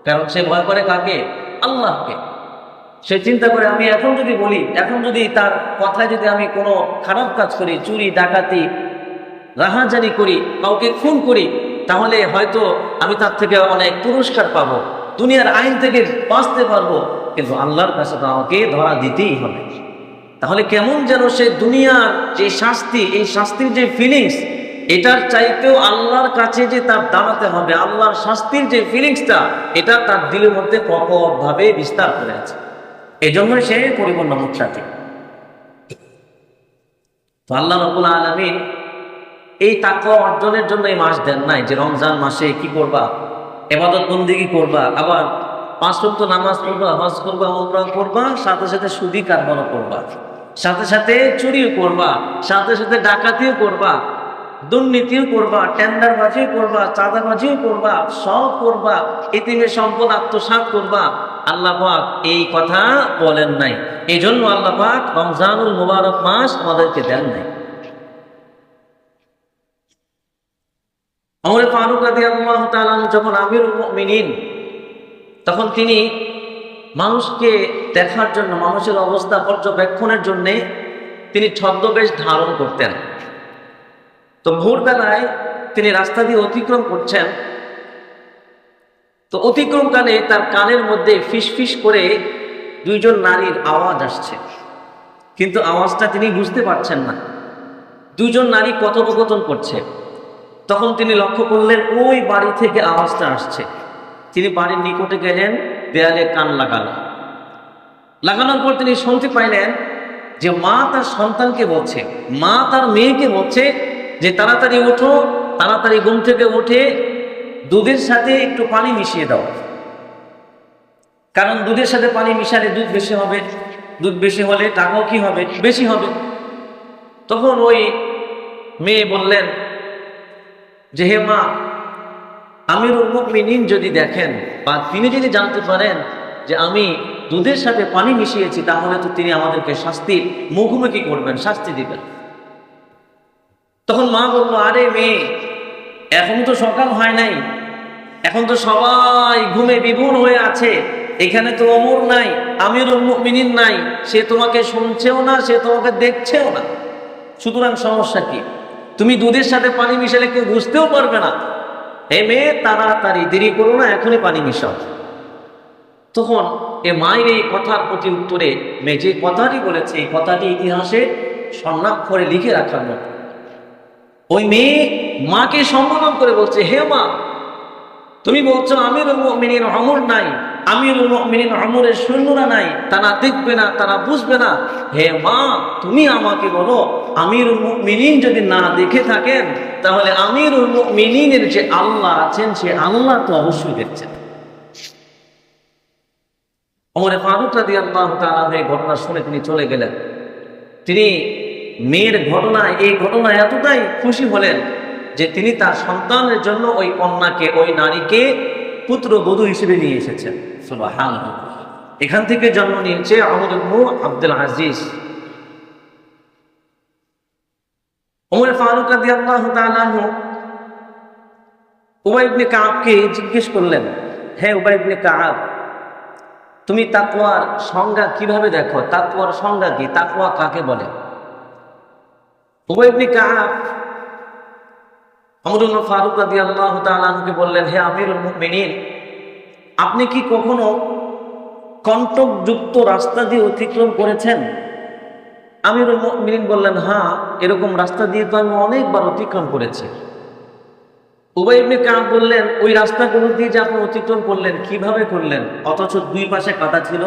কারণ সে ভয় করে কাকে? আল্লাহকে। সে চিন্তা করে আমি এখন যদি বলি, এখন যদি তার কথায় যদি আমি কোনো খারাপ কাজ করি, চুরি ডাকাতি রাহাজানি করি, কাউকে খুন করি, তাহলে হয়তো আমি তার থেকে অনেক পুরস্কার পাবো, দুনিয়ার আইন থেকে বাঁচতে পারবো, কিন্তু আল্লাহর কাছে তো আমাকে ধরা দিতেই হবে। তাহলে কেমন যেন সে দুনিয়ার যে শাস্তি, এই শাস্তির যে ফিলিংস, এটার চাইতেও আল্লাহর কাছে যে তার দাঁড়াতে হবে, আল্লাহর শাস্তির যে ফিলিংসটা, এটা তার দিলের মধ্যে কঠোরভাবে বিস্তার করে আছে। এই জন্য সে পরিপূর্ণ মুত্তাকি। তো আল্লাহ রাব্বুল আলামিন এই তাকওয়া অর্জনের জন্য এই মাস দেন নাই যে রমজান মাসে কি করবা, ইবাদত বন্দেগী করবা, আবার 5 ওয়াক্ত নামাজ পড়বা, হজ করবা, উমরা করবা, সাথে সাথে সুদি কারবারও করবা, সাথে সাথে চুরিও করবা, সাথে সাথে ডাকাতিও করবা, দুর্নীতিও করবা, টেন্ডারবাজিও করবা, চাঁদাবাজিও করবা, সব করবা, এতিমের সম্পদ আত্মসাৎ করবা। আল্লাহ পাক এই কথা বলেন নাই। এই জন্য আল্লাহ পাক রমজানুল মুবারক মাস আমাদেরকে দেন নাই। ওমর ফারুক রাদিয়াল্লাহু তাআলা যখন আমিরুল মুমিনিন, তখন তিনি মানুষকে দেখার জন্য, মানুষের অবস্থা পর্যবেক্ষণের জন্য তিনি ছদ্মবেশ ধারণ করতেন। তো ভোরবেলায় তিনি রাস্তা দিয়ে অতিক্রম করছেন, তো অতিক্রমকালে তার কানের মধ্যে ফিসফিস করে 2 জন নারীর আওয়াজ আসছে, কিন্তু আওয়াজটা তিনি বুঝতে পারছেন না। 2 জন নারী কথোপকথন করছে। তখন তিনি লক্ষ্য করলেন ওই বাড়ি থেকে আওয়াজটা আসছে। তিনি বাড়ির নিকটে গেলেন, দেয়ালে কান লাগানোর পর তিনি শুনতে পাইলেন যে মা তার সন্তানকে বলছে, মা তার মেয়েকে বলছে যে তাড়াতাড়ি ওঠো, তাড়াতাড়ি ঘুম থেকে উঠে দুধের সাথে একটু পানি মিশিয়ে দাও, কারণ দুধের সাথে পানি মিশালে দুধ বেশি হবে, দুধ বেশি হলে টাকাও কি হবে? বেশি হবে। তখন ওই মেয়ে বললেন যে হে মা, আমিরুল মুমিনিন যদি দেখেন বা তিনি যদি জানতে পারেন যে আমি দুধের সাথে পানি মিশিয়েছি, তাহলে তো তিনি আমাদেরকে শাস্তির মুখোমুখি করবেন, শাস্তি দিবেন। তখন মা বলল, আরে মেয়ে, এখন তো সকাল হয় নাই, এখন তো সবাই ঘুমে বিভোর হয়ে আছে, এখানে তো ওমর নাই, আমিরুল মুমিনিন নাই, সে তোমাকে শুনছেও না, সে তোমাকে দেখছেও না, সুতরাং সমস্যা কি? তুমি দুধের সাথে পানি মিশালে কেউ বুঝতেও পারবে না। হে মেয়ে, তাড়াতাড়ি, দেরি করো না, এখনই পানি মিশাও। তখন এ মায়ের এই কথার প্রতি উত্তরে মেয়ে যে কথাটি বলেছে, এই কথাটি ইতিহাসে স্বর্ণাক্ষরে লিখে রাখার মতো। ওই মেয়ে মাকে সম্বোধন করে বলছে, হে মা, তুমি বলছো আমিরুল মুমিনিন ওমর নাই, আমিরুল মুমিনিন ওমরের সৈন্যরা নাই, তারা দেখবে না, তারা বুঝবে না। হে মা, তুমি আমাকে বলো, আমিরুল মুমিনিন যদি না দেখে থাকেন, তাহলে আমিরুল মুমিনিনের যে আল্লাহ আছেন, সে আল্লাহ তো অবশ্যই দেখছেন। ওমর ফারুক রাদিয়াল্লাহু তাআলা এই ঘটনা শুনে তিনি চলে গেলেন। তিনি মেয়ের ঘটনায়, এই ঘটনায় এতটাই খুশি হলেন যে তিনি তার সন্তানের জন্য ওই কন্যাকে, ওই নারীকে পুত্রবধূ হিসেবে নিয়ে এসেছেন। সুবহানাল্লাহ। এখান থেকে জন্ম নিয়েছে ওমর ইবনে আব্দুল আজিজ। ওমর ফারুক রাদিয়াল্লাহু তাআলা আনহু উবাই ইবনে কাবকে জিজ্ঞেস করলেন, হে উবাই ইবনে কাব, তুমি তাকওয়ার সংজ্ঞা কিভাবে দেখো? তাকওয়ার সংজ্ঞা কি? তাকওয়া কাকে বলে? উবাই ইবনে কাব ওমর ফারুক রাদিয়াল্লাহু তাআলা আনহুকে বললেন, হে আমিরুল মুমিনিন, আপনি কি কখনো কণ্টকযুক্ত রাস্তা দিয়ে অতিক্রম করেছেন? আমিরুল মুমিনিন বললেন, হ্যাঁ, এরকম রাস্তা দিয়ে তো আমি অনেকবার অতিক্রম করেছি। উবাই ইবনে কাব বললেন, ওই রাস্তাগুলো দিয়ে যে আপনি অতিক্রম করলেন কিভাবে করলেন, অথচ দুই পাশে কাঁটা ছিল,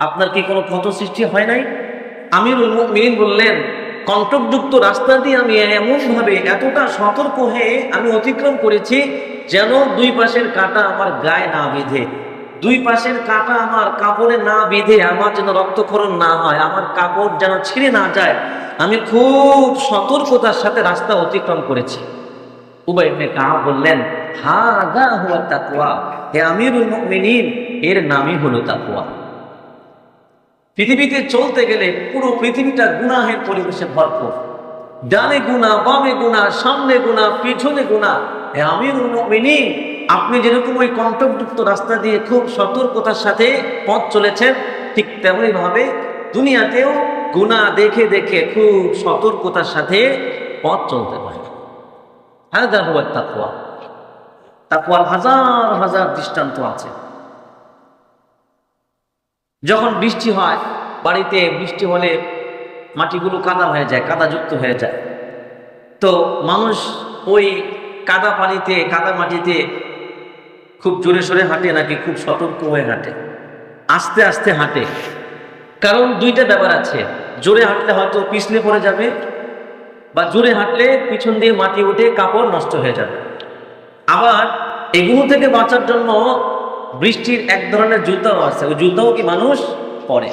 আপনার কি কোনো ক্ষত সৃষ্টি হয় নাই? আমিরুল মুমিনিন বললেন, কণ্টকযুক্ত রাস্তা দিয়ে আমি এমন ভাবে এতটা সতর্ক হয়ে আমি অতিক্রম করেছি যেন দুই পাশের কাঁটা আমার গায়ে না বেঁধে, দুই পাশের কাঁটা আমার কাপড়ে না বেঁধে আমার যেন রক্তক্ষরণ না হয়, আমার কাপড় যেন ছিঁড়ে না যায়। আমি খুব সতর্কতার সাথে রাস্তা অতিক্রম করেছি। উবাই ইবনে কাব বললেন, হাযা হুয়া তাকওয়া, হে আমিরুল মুমিনিন, এর নামই হলো তাকওয়া। পৃথিবীতে চলতে গেলে পুরো পৃথিবীটা গুনাহের পরিবেশে ভরপুর, ডানে গুনাহ, বামে গুনাহ, সামনে গুনাহ, পিছনে গুনাহ। হে আমিরুল মুমিনিন, আপনি যেরকম ওই কণ্টকযুক্ত রাস্তা দিয়ে খুব সতর্কতার সাথে পথ চলেছেন, ঠিক তেমনি ভাবে দুনিয়াতেও গুনাহ দেখে দেখে খুব সতর্কতার সাথে পথ চলতে পারে। হাযা হুয়া তাকওয়া। তাকওয়ার হাজার হাজার দৃষ্টান্ত আছে। যখন বৃষ্টি হয়, বাড়িতে বৃষ্টি হলে মাটিগুলো কাদা হয়ে যায়, কাদাযুক্ত হয়ে যায়, তো মানুষ ওই কাদা পানিতে, কাদা মাটিতে খুব জোরে সোরে হাঁটে নাকি খুব সতর্ক হয়ে হাঁটে, আস্তে আস্তে হাঁটে? কারণ দুইটা ব্যাপার আছে, জোরে হাঁটলে হয়তো পিছলে পড়ে যাবে, বা জোরে হাঁটলে পিছন দিয়ে মাটি উঠে কাপড় নষ্ট হয়ে যাবে। আবার এগুলো থেকে বাঁচার জন্য বৃষ্টির এক ধরনের জুতাও আছে, ওই জুতাও কি মানুষ পরে।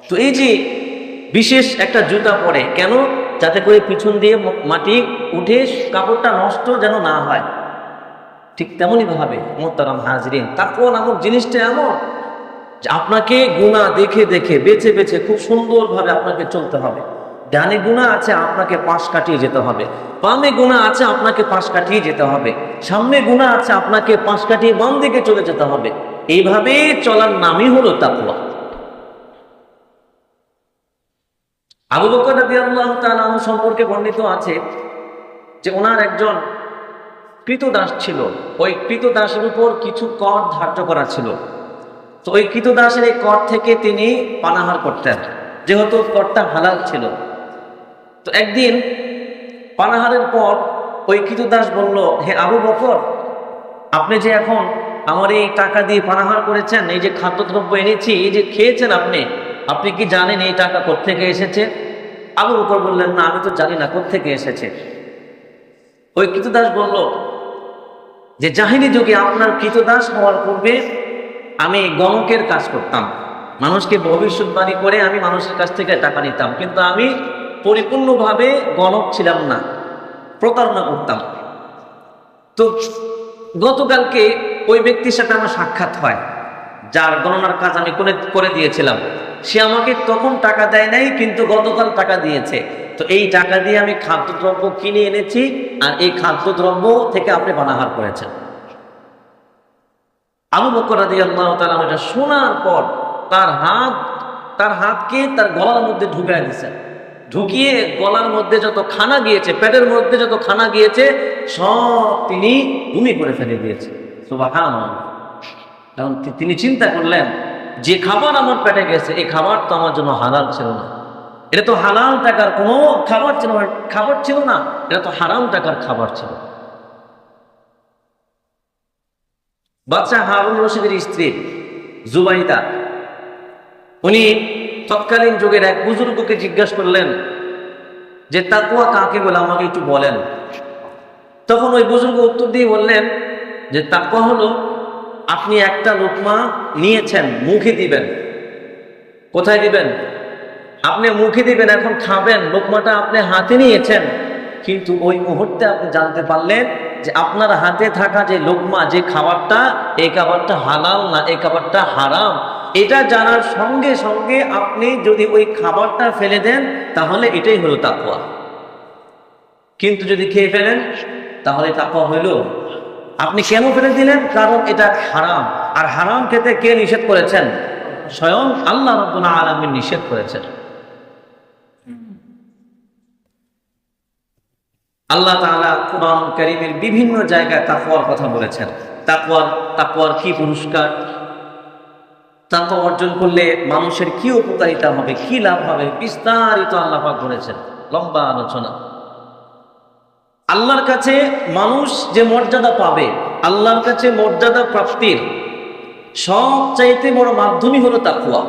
তো এই যে বিশেষ একটা জুতা পরে কেন? যাতে করে পিছন দিয়ে মাটি উঠে কাপড়টা নষ্ট যেন না হয়। ঠিক তেমনই ভাবে মুহতারাম হাজরিন, তাকওয়া নামক জিনিসটা এমন যে আপনাকে গুনাহ দেখে দেখে বেছে বেছে খুব সুন্দরভাবে আপনাকে চলতে হবে। ডানে গুনাহ আছে, আপনাকে পাশ কাটিয়ে যেতে হবে, বামে গুনাহ আছে, আপনাকে পাশ কাটিয়ে যেতে হবে, সামনে গুনাহ আছে, আপনাকে পাশ কাটিয়ে বাম দিকে চলে যেতে হবে। এইভাবে চলার নামই হলো তাকওয়া। আবু বকর রাদিয়াল্লাহু তাআলা আনহু সম্পর্কে বর্ণিত আছে যে ওনার একজন কৃতদাস ছিল, ওই কৃতদাসের উপর কিছু কর ধার্য করা ছিল। তো ওই কৃতদাসের এই কর থেকে তিনি পানাহার করতেন, যেহেতু করটা হালাল ছিল। তো একদিন পানাহারের পর ওই কৃতদাস বলল, হে আবু বকর, আপনি যে এখন আমার এই টাকা দিয়ে পানাহার করেছেন, এই যে খাদ্যদ্রব্য এনেছি, এই যে খেয়েছেন, আপনি কি জানেন এই টাকা কোত্থেকে এসেছে? আবু বকর বললেন, না, আমি তো জানি না কোত্থেকে এসেছে। ওই কৃতদাস বলল যে জাহিলি যুগে আপনার কৃতদাস হওয়ার পূর্বে আমি গণকের কাজ করতাম, মানুষকে ভবিষ্যৎবাণী করে আমি মানুষের কাছ থেকে টাকা নিতাম, কিন্তু আমি পরিপূর্ণভাবে গণক ছিলাম না, প্রতারণা করতাম। তো গতকালকে ওই ব্যক্তির সাথে আমার সাক্ষাৎ হয়, যার গণনার কাজ আমি করে দিয়েছিলাম। সে আমাকে তখন টাকা দেয় নাই, কিন্তু গতকাল টাকা দিয়েছে। তো এই টাকা দিয়ে আমি খাদ্যদ্রব্য কিনে এনেছি, আর এই খাদ্যদ্রব্য থেকে আপনি পানাহার করেছেন। আবু বকর রাদিয়াল্লাহু তাআলা এটা শোনার পর তার হাতকে তার গলার মধ্যে ঢুকিয়ে দিয়েছেন। ঢুকিয়ে গলার মধ্যে যত খানা গিয়েছে, পেটের মধ্যে যত খানা গিয়েছে, সব তিনি বমি করে ফেলে দিয়েছে। সুবহানাল্লাহ। কারণ তিনি চিন্তা করলেন, যে খাবার আমার পেটে গেছে, এই খাবার তো আমার জন্য হালাল ছিল না, এটা তো হালাল টাকার কোনো খাবার ছিল না, এটা তো হারাম টাকার খাবার ছিল। বাদশা হারুন রশিদের স্ত্রী জুবাইদা, উনি তৎকালীন যুগের এক বুজুর্গকে জিজ্ঞাসা করলেন যে তাকওয়া কাকে বলে, আমাকে একটু বলেন। তখন ওই বুজুর্গ উত্তর দিয়ে বললেন যে তাকওয়া হলো আপনি একটা লোকমা নিয়েছেন, মুখে দিবেন। কোথায় দিবেন? আপনি মুখে দিবেন, এখন খাবেন, লোকমাটা আপনি হাতে নিয়েছেন, কিন্তু ওই মুহূর্তে আপনি জানতে পারলেন যে আপনার হাতে থাকা যে লোকমা, যে খাবারটা, এই খাবারটা হালাল না, এই খাবারটা হারাম। এটা জানার সঙ্গে সঙ্গে আপনি যদি ওই খাবারটা ফেলে দেন, তাহলে এটাই হলো তাকওয়া। কিন্তু যদি খেয়ে ফেলেন, তাহলে তাকওয়া হইল? আপনি কেন ফেলে দিলেন? কারণ এটা হারাম, আর হারাম খেতে কে নিষেধ করেছেন? স্বয়ং আল্লাহ রাব্বুল আলামিন নিষেধ করেছেন। আল্লাহ তাআলা কুরআন কারীমের বিভিন্ন জায়গায় তাকওয়ার কথা বলেছেন। তাকওয়ার কি পুরস্কার, তাকওয়া অর্জন করলে মানুষের কি উপকারিতা হবে, কি লাভ হবে, বিস্তারিত আল্লাহ পাক বলেছেন, লম্বা আলোচনা। আল্লাহর কাছে মানুষ যে মর্যাদা পাবে, আল্লাহর কাছে মর্যাদা প্রাপ্তির সবচাইতে বড় মাধ্যমই হলো তাকওয়া।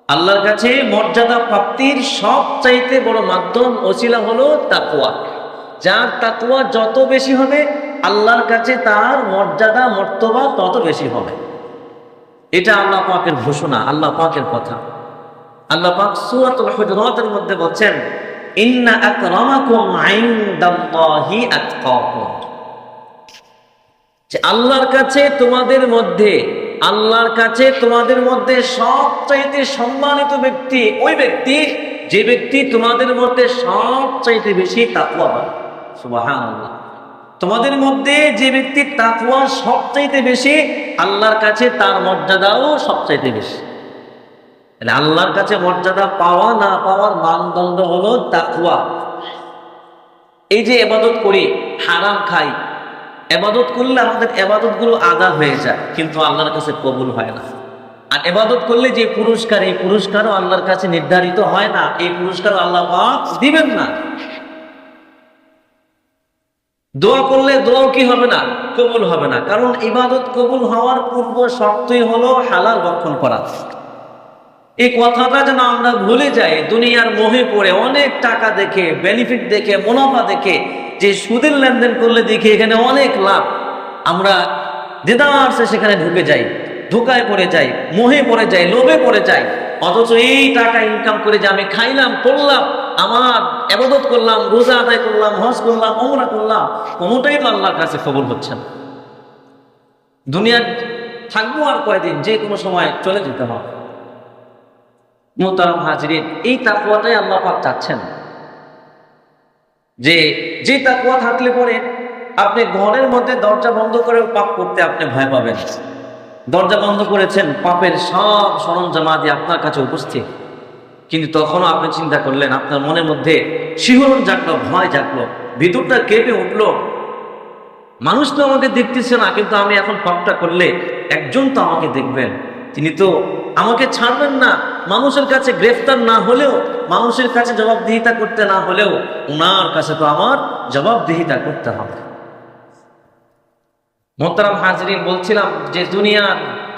আল্লাহর কাছে মর্যাদা প্রাপ্তির সবচাইতে বড় মাধ্যম ওসিলা হলো তাকওয়া। যার তাকওয়া যত বেশি হবে, আল্লাহর কাছে তার মর্যাদা মর্তবা তত বেশি হবে। এটা আল্লাহ পাকের ঘোষণা, আল্লাহ পাকের কথা। আল্লাহ পাক সূরাতুল হুজুরাতের মধ্যে বলছেন, ইন্না আকরামাকুম ইনদাল্লাহি আতকাকুম, যে আল্লাহর কাছে তোমাদের মধ্যে, আল্লাহর কাছে তোমাদের মধ্যে সবচাইতে সম্মানিত ব্যক্তি ওই ব্যক্তি যে ব্যক্তি তোমাদের মধ্যে সবচাইতে বেশি তাকওয়াবান। সুবহানাল্লাহ। তোমাদের মধ্যে যে ব্যক্তির তাকওয়া সবচাইতে বেশি, আল্লাহর কাছে তার মর্যাদাও সবচাইতে বেশি। তাহলে আল্লাহর কাছে মর্যাদা পাওয়া না পাওয়ার মানদণ্ড হলো তাকওয়া। এই যে ইবাদত করি, হারাম খাই, ইবাদত করলে আমাদের ইবাদতগুলো আদা হয়ে যায়, কিন্তু আল্লাহর কাছে কবুল হয় না। আর ইবাদত করলে যে পুরস্কার, এই পুরস্কারও আল্লাহর কাছে নির্ধারিত হয় না, এই পুরস্কার আল্লাহ পাক দিবেন না। দোয়া করলে দোয়াও কি হবে না? কবুল হবে না। কারণ ইবাদত কবুল হওয়ার পূর্ব শর্তই হলো হালাল ভক্ষণ করা। এই কথাটা যেন আমরা ভুলে যাই। দুনিয়ার মোহে পড়ে অনেক টাকা দেখে, বেনিফিট দেখে, মুনাফা দেখে, যে সুদের লেনদেন করলে দেখি এখানে অনেক লাভ, আমরা দেদারসে সেখানে ঢুকে যাই, ধোকায় পড়ে যাই, মোহে পড়ে যাই, লোভে পড়ে যাই। অথচ এই টাকা ইনকাম করে যে আমি খাইলাম, পড়লাম, আমার ইবাদত করলাম, রোজা আদায় করলাম, হজ করলাম, ওমরা করলাম, কোনোটাই তো আল্লাহর কাছে কবুল হচ্ছে না। দুনিয়ার থাকবো আর কয়দিন, যে কোনো সময় চলে যেতে হবে। মুহতারাম হাজিরিন, এই তাকওয়াটাই আল্লাহ পাক চাচ্ছেন, যে তাকওয়া থাকলে পরে আপনি ঘরের মধ্যে দরজা বন্ধ করে পাপ করতে আপনি ভয় পাবেন। দরজা বন্ধ করেছেন, পাপের সব সরঞ্জামাদি আপনার কাছে উপস্থিত, কিন্তু তখনও আপনি চিন্তা করলেন, আপনার মনের মধ্যে শিহরণ জাগলো, ভয় জাগলো, ভিতরটা কেঁপে উঠলো, মানুষ তো আমাকে দেখতেছে না, কিন্তু আমি এখন পাপটা করলে একজন তো আমাকে দেখবেন, তিনি তো আমাকে ছাড়বেন না। মানুষের কাছে গ্রেফতার না হলেও, মানুষের কাছে জবাবদিহিতা করতে না হলেও, ওনার কাছে তো আমার জবাবদিহিতা করতে হবে। মোহতারাম হাজরিন, বলছিলাম যে দুনিয়ার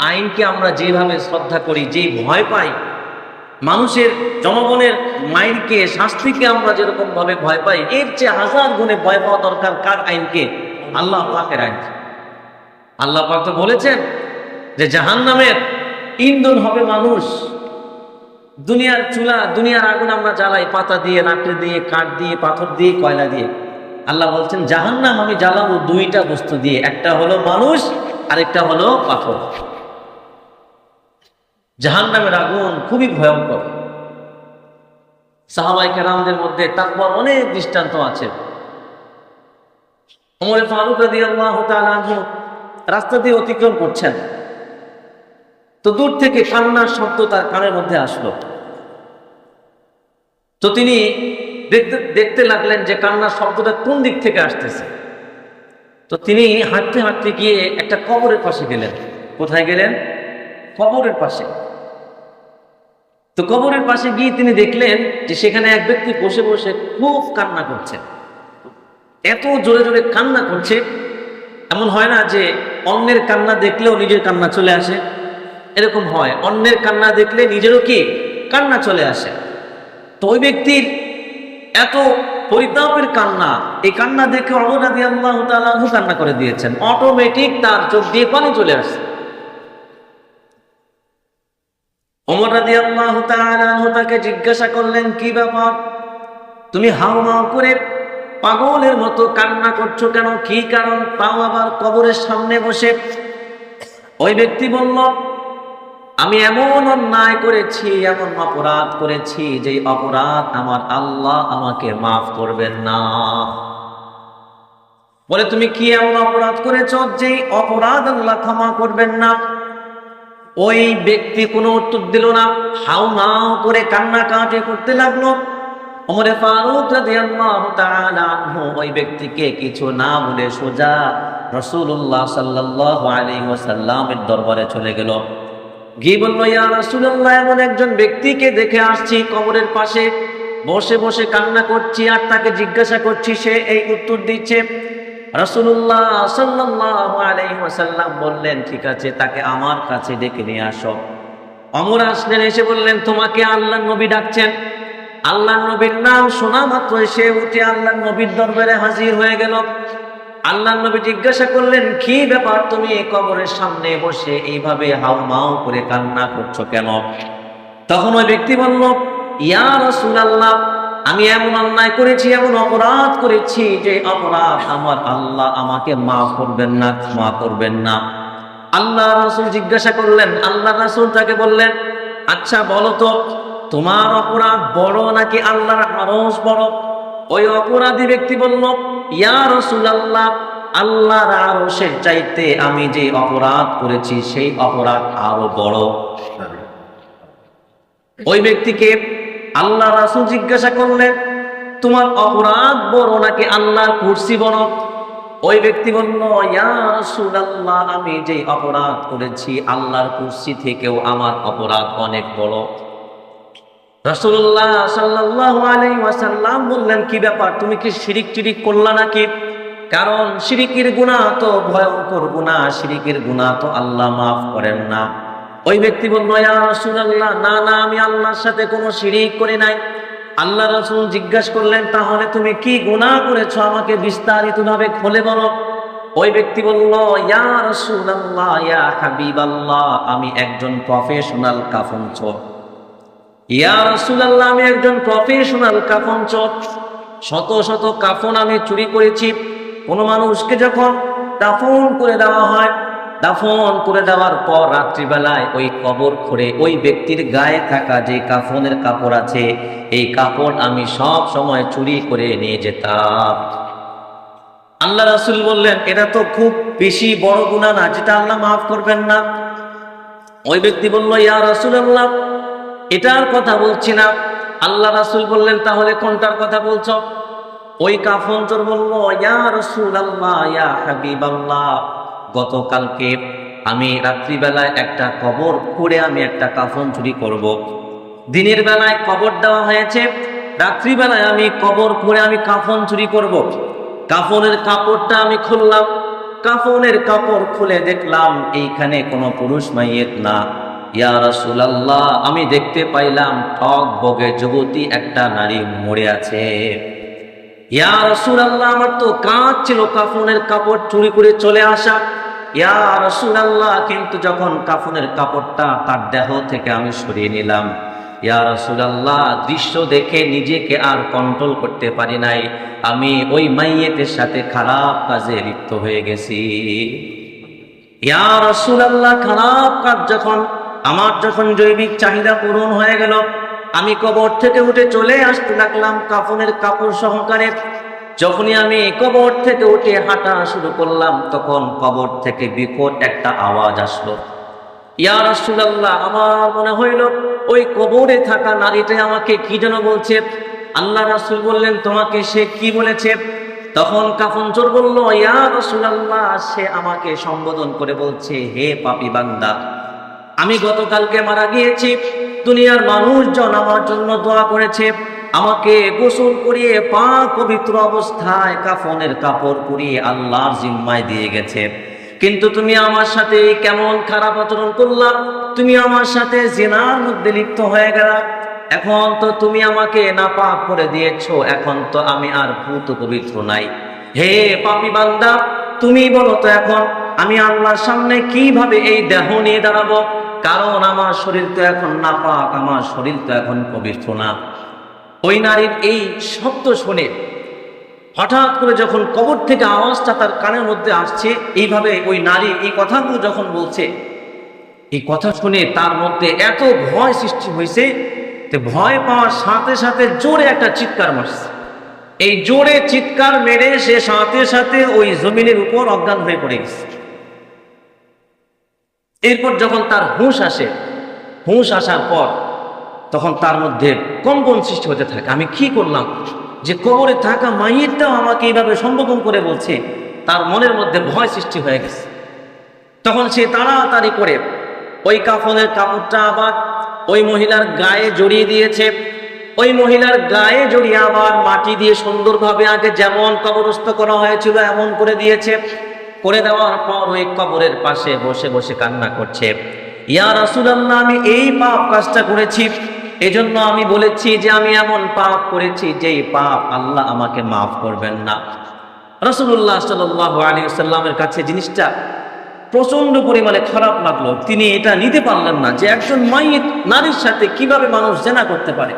আইনকে আমরা যেভাবে শ্রদ্ধা করি, যেই ভয় পাই, মানুষের জনগণের মাইনকে, শাস্তিকে আমরা যেরকম ভাবে ভয় পাই, এর চেয়ে হাজার গুণে ভয় পাওয়া দরকার কার আইনকে? আল্লাহ পাকের আইন। আল্লাহ পাক তো বলেছেন যে জাহান্নামের ইন্ধন হবে মানুষ। দুনিয়ার চুলা, দুনিয়ার আগুন আমরা জ্বালাই পাতা দিয়ে, লাকড়ি দিয়ে, কাঠ দিয়ে, পাথর দিয়ে, কয়লা দিয়ে। আল্লাহ বলছেন জাহান্নাম আমি জ্বালাবো দুইটা বস্তু দিয়ে, একটা হলো মানুষ, আরেকটা হলো পাথর। জাহান্নামের আগুন খুবই ভয়ঙ্কর। সাহাবায়ে কেরামদের মধ্যে তাকওয়ার অনেক দৃষ্টান্ত আছে। ওমর ফারুক রাদিয়াল্লাহু তাআলা আনহু রাস্তা দিয়ে অতিক্রম করছেন, তো দূর থেকে কান্নার শব্দ তার কানের মধ্যে আসলো। তো তিনি দেখতে লাগলেন যে কান্নার শব্দটা কোন দিক থেকে আসতেছে। তো তিনি হাঁটতে হাঁটতে গিয়ে একটা কবরের পাশে গেলেন। কোথায় গেলেন? কবরের পাশে। তো কবরের পাশে গিয়ে তিনি দেখলেন যে সেখানে এক ব্যক্তি বসে বসে খুব কান্না করছে। এত জোরে জোরে কান্না করছে, এমন হয় না যে অন্যের কান্না দেখলেও নিজের কান্না চলে আসে? এরকম হয়, অন্যের কান্না দেখলে নিজেরও কি কান্না চলে আসে। তো ওই ব্যক্তির এত পরিতাপের কান্না, এই কান্না দেখে ওমর রাদিয়াল্লাহু তাআলা আনহু কান্না করে দিয়েছেন। অটোমেটিক তার চোখ দিয়ে পানি চলে আসছে। ওমর রাদিয়াল্লাহু তাআলা আনহু তাকে জিজ্ঞাসা করলেন, কি ব্যাপার, তুমি হাউমাউ করে পাগলের মতো কান্না করছো কেন? কি কারণ? তাও আবার কবরের সামনে বসে। ওই ব্যক্তি বলল, আমি এমন অন্যায় করেছি, এমন অপরাধ করেছি, যে অপরাধ আমার আল্লাহ আমাকে মাফ করবেন না। বলে, তুমি কি এমন অপরাধ করেছো যে অপরাধ আল্লাহ ক্ষমা করবেন না? ওই ব্যক্তি কোনো উত্তর দিল না, হাউমাউ করে কান্নাকাটি করতে লাগলো। ওমর ফারুক রাদিয়াল্লাহু তাআলা আনহু ওই ব্যক্তিকে কিছু না বলে সোজা রাসূলুল্লাহ সাল্লাল্লাহু আলাইহি ওয়াসাল্লামের দরবারে চলে গেল। গিয়ে বলল, ইয়া রাসূলুল্লাহ, এমন একজন ব্যক্তিকে দেখে আসছি কবরের পাশে বসে বসে কান্না করছি আর তাকে জিজ্ঞাসা করছি, সে এই উত্তর দিচ্ছে। রাসূলুল্লাহ সাল্লাল্লাহু আলাইহি ওয়াসাল্লাম বললেন, ঠিক আছে, তাকে আমার কাছে ডেকে নিয়ে আসো। ওমর আসলেন, এসে বললেন, তোমাকে আল্লাহর নবী ডাকছেন। আল্লাহর নবীর নাম শোনা মাত্রই সে উঠে আল্লাহর নবীর দরবারে হাজির হয়ে গেল। আল্লাহর নবী জিজ্ঞাসা করলেন, কি ব্যাপার, তুমি কবরের সামনে বসে এইভাবে হাউমাউ করে কান্না করছো কেন? তখন ওই ব্যক্তি বলল, ইয়া রাসূলুল্লাহ, আমি এমন অন্যায় করেছি, এমন অপরাধ করেছি যে অপরাধ আমার আল্লাহ আমাকে মাফ করবেন না, ক্ষমা করবেন না। আল্লাহ রাসূল জিজ্ঞাসা করলেন, আল্লাহ রাসূল তাকে বললেন, আচ্ছা বলো তো, তোমার অপরাধ বড় নাকি আল্লাহর আরশ বড়? ওই অপরাধী ব্যক্তি বলল, ইয়া রাসূলুল্লাহ, আল্লাহর আরশের চাইতে আমি যে অপরাধ করেছি সেই অপরাধ আরো বড়। ওই ব্যক্তিকে আল্লাহ রাসূল জিজ্ঞাসা করলেন, তোমার অপরাধ বড় নাকি আল্লাহর কুরসি বড়? ওই ব্যক্তি বলল, ইয়া রাসূলুল্লাহ, আমি যে অপরাধ করেছি আল্লাহর কুরসি থেকেও আমার অপরাধ অনেক বড়। রাসূলুল্লাহ সাল্লাল্লাহু আলাইহি ওয়াসাল্লাম বললেন, কি ব্যাপার, তুমি কি শিরিক টিরিক করলা নাকি? কারণ শিরিকের গুনাহ তো ভয়ঙ্কর গুনাহ, শিরিকের গুনাহ তো আল্লাহ মাফ করেন না। ওই ব্যক্তি বলল, ইয়া রাসূলুল্লাহ, না না, আমি আল্লাহর সাথে কোনো শিরিক করি নাই। আল্লাহ রাসূল জিজ্ঞাসা করলেন, তাহলে তুমি কি গুনাহ করেছো, আমাকে বিস্তারিতভাবে খুলে বলো। ওই ব্যক্তি বলল, ইয়া রাসূলুল্লাহ, ইয়া হাবিবাল্লাহ, আমি একজন প্রফেশনাল কাফন চোর। ইয়া রাসূলুল্লাহ, আমি একজন প্রফেশনাল কাফন চোর। শত শত কাফন আমি চুরি করেছি। কোন মানুষকে যখন দাফন করে দেওয়া হয়, দাফন করে দেওয়ার পর রাত্রিবেলায় ওই কবর খুঁড়ে ওই ব্যক্তির গায়ে থাকা যে কাফনের কাপড় আছে, এই কাপড় আমি সব সময় চুরি করে নিয়ে যেতাম। আল্লাহ রাসূল বললেন, এটা তো খুব বেশি বড় গুনাহ না, যেটা আল্লাহ মাফ করবেন না। ওই ব্যক্তি বলল, ইয়া রাসূলুল্লাহ, এটার কথা বলছি না। আল্লাহ রাসূল বললেন, তাহলে কোনটার কথা বলছো? ওই কাফন চোর বলল, ইয়া রাসূলুল্লাহ, ইয়া হাবিবাল্লাহ, গতকালকে আমি রাত্রিবেলায় একটা কবর খুঁড়ে আমি একটা কাফন চুরি করব। দিনের বেলায় কবর দেওয়া হয়েছে, রাত্রিবেলায় আমি কবর খুঁড়ে আমি কাফন চুরি করব। কাফনের কাপড়টা আমি খুললাম, কাফনের কাপড় খুলে দেখলাম এইখানে কোনো পুরুষ মাইয়েত না। ইয়া রাসূলুল্লাহ, আমি দেখতে পাইলাম টক বগে যুবতী একটা নারী মরে আছে। ইয়া রাসূলুল্লাহ, আমার তো কাজ ছিল কাফনের কাপড় চুরি করে চলে আসা। ইয়া রাসূলুল্লাহ, কিন্তু যখন কাফনের কাপড়টা তার দেহ থেকে আমি সরিয়ে নিলাম, ইয়া রাসূলুল্লাহ, দৃশ্য দেখে নিজেকে আর কন্ট্রোল করতে পারি নাই, আমি ওই মাইয়েতের সাথে খারাপ কাজে লিপ্ত হয়ে গেছি। ইয়া রাসূলুল্লাহ, খারাপ কাজ যখন জৈবিক চাহিদা পূরণ হয়ে গেল, আমি কবর থেকে উঠে চলে আসতে লাগলাম কাফনের কাপড় সহকারে। যখনই আমি কবর থেকে উঠে হাঁটা শুরু করলাম, তখন কবর থেকে বিকট একটা আওয়াজ আসলো। ইয়া রাসূলুল্লাহ, আমার মনে হইল ওই কবরে থাকা নারীটাই আমাকে কি যেন বলছে। আল্লাহ রাসূল বললেন, তোমাকে সে কি বলেছে? তখন কাফন চোর বলল, ইয়া রাসূলুল্লাহ, সে আমাকে সম্বোধন করে বলছে, হে পাপী বান্দা, আমি গতকালকে মারা গিয়েছি, দুনিয়ার মানুষজন আমার জন্য দোয়া করেছে, আমাকে গোসল করিয়ে পাক পবিত্র অবস্থায় কাফনের কাপড় পরিয়ে আল্লাহর জিম্মায় দিয়ে গেছে। কিন্তু তুমি আমার সাথে কেমন খারাপ আচরণ করলা, তুমি আমার সাথে জিনার মধ্যে লিপ্ত হয়ে গেলা। এখন তো তুমি আমাকে নাপাক করে দিয়েছো, এখন তো আমি আর পূত পবিত্র নাই। হে পাপী বান্দা, তুমি বলো তো এখন আমি আল্লাহর সামনে কিভাবে এই দেহ নিয়ে দাঁড়াবো? কারণ আমার শরীর তো এখন নাপাক, আমার শরীর তো এখন পবিত্র না। ওই নারীর এই শব্দ শুনে হঠাৎ করে যখন কবর থেকে আওয়াজটা তার কানের মধ্যে আসছে, এইভাবে ওই নারী এই কথাগুলো যখন বলছে, এই কথা শুনে তার মধ্যে এত ভয় সৃষ্টি হয়েছে, ভয় পাওয়ার সাথে সাথে জোরে একটা চিৎকার মারছে। এই জোরে চিৎকার মেরে সে সাথে সাথে ওই জমিনের উপর অজ্ঞান হয়ে পড়ে গেছে। এরপর যখন তার হুঁশ আসে, হুঁশ আসার পর তখন তার মধ্যে কম্পন সৃষ্টি হতে থাকে, আমি কি করলাম যে কবরে থাকা মাইয়েরটাও আমাকে এইভাবে সম্বোধন করে বলছে। তার মনের মধ্যে ভয় সৃষ্টি হয়ে গেছে। তখন সে তাড়াতাড়ি করে ওই কাফনের কাপড়টা আবার ওই মহিলার গায়ে জড়িয়ে দিয়েছে। ওই মহিলার গায়ে জড়িয়ে আবার মাটি দিয়ে সুন্দরভাবে আগে যেমন কবরস্থ করা হয়েছিল এমন করে দিয়েছে। করে দেওয়ার পর ওই কবরের পাশে বসে বসে কান্না করছে, ইয়া রাসূলুল্লাহ, আমি এই পাপ কাজটা করেছি, এজন্য আমি বলেছি যে আমি এমন পাপ করেছি যেই পাপ আল্লাহ আমাকে মাফ করবেন না। রাসূলুল্লাহ সাল্লাল্লাহু আলাইহি ওয়াসাল্লামের কাছে জিনিসটা প্রচন্ড পরিমাণে খারাপ লাগলো। তিনি এটা নিতে পারলেন না যে একজন মাইয়িত নারীর সাথে কিভাবে মানুষ জেনা করতে পারে।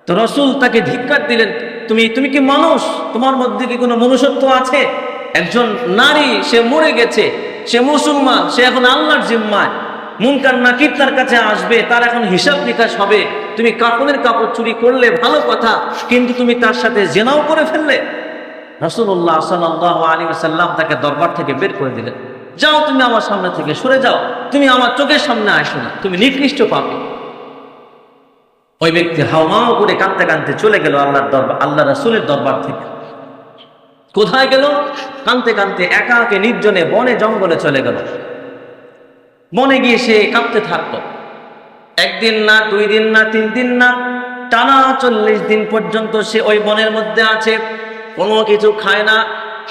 তো রাসূল তাকে ধিক্কার দিলেন, তুমি কি মানুষ? তোমার মধ্যে কি কোনো মনুষ্যত্ব আছে? একজন নারী, সে মরে গেছে, সে মুসলমান, সে এখন আল্লাহর জিম্মায়, মুনকার নাকির তার কাছে আসবে, তার এখন হিসাব নিকাশ হবে। তুমি কাপড়ের কাপড় চুরি করলে ভালো কথা, কিন্তু তুমি তার সাথে জেনাও করে ফেললে। রাসূলুল্লাহ সাল্লাল্লাহু আলাইহি ওয়াসাল্লাম তাকে দরবার থেকে বের করে দিলেন, যাও, তুমি আমার সামনে থেকে সরে যাও, তুমি আমার চোখের সামনে আসো না, তুমি নিকৃষ্ট পাপী। ওই ব্যক্তি হাওমাও করে কাঁদতে কাঁদতে চলে গেল আল্লাহ রাসূলের দরবার থেকে। কোথায় গেল? কাঁদতে কাঁদতে একা একে নির্জনে বনে জঙ্গলে চলে গেল। বনে গিয়ে সে কাঁদতে থাকলো। একদিন না, 2 দিন না, 3 দিন না, টানা 40 দিন পর্যন্ত সে ওই বনের মধ্যে আছে, কোনো কিছু খায় না,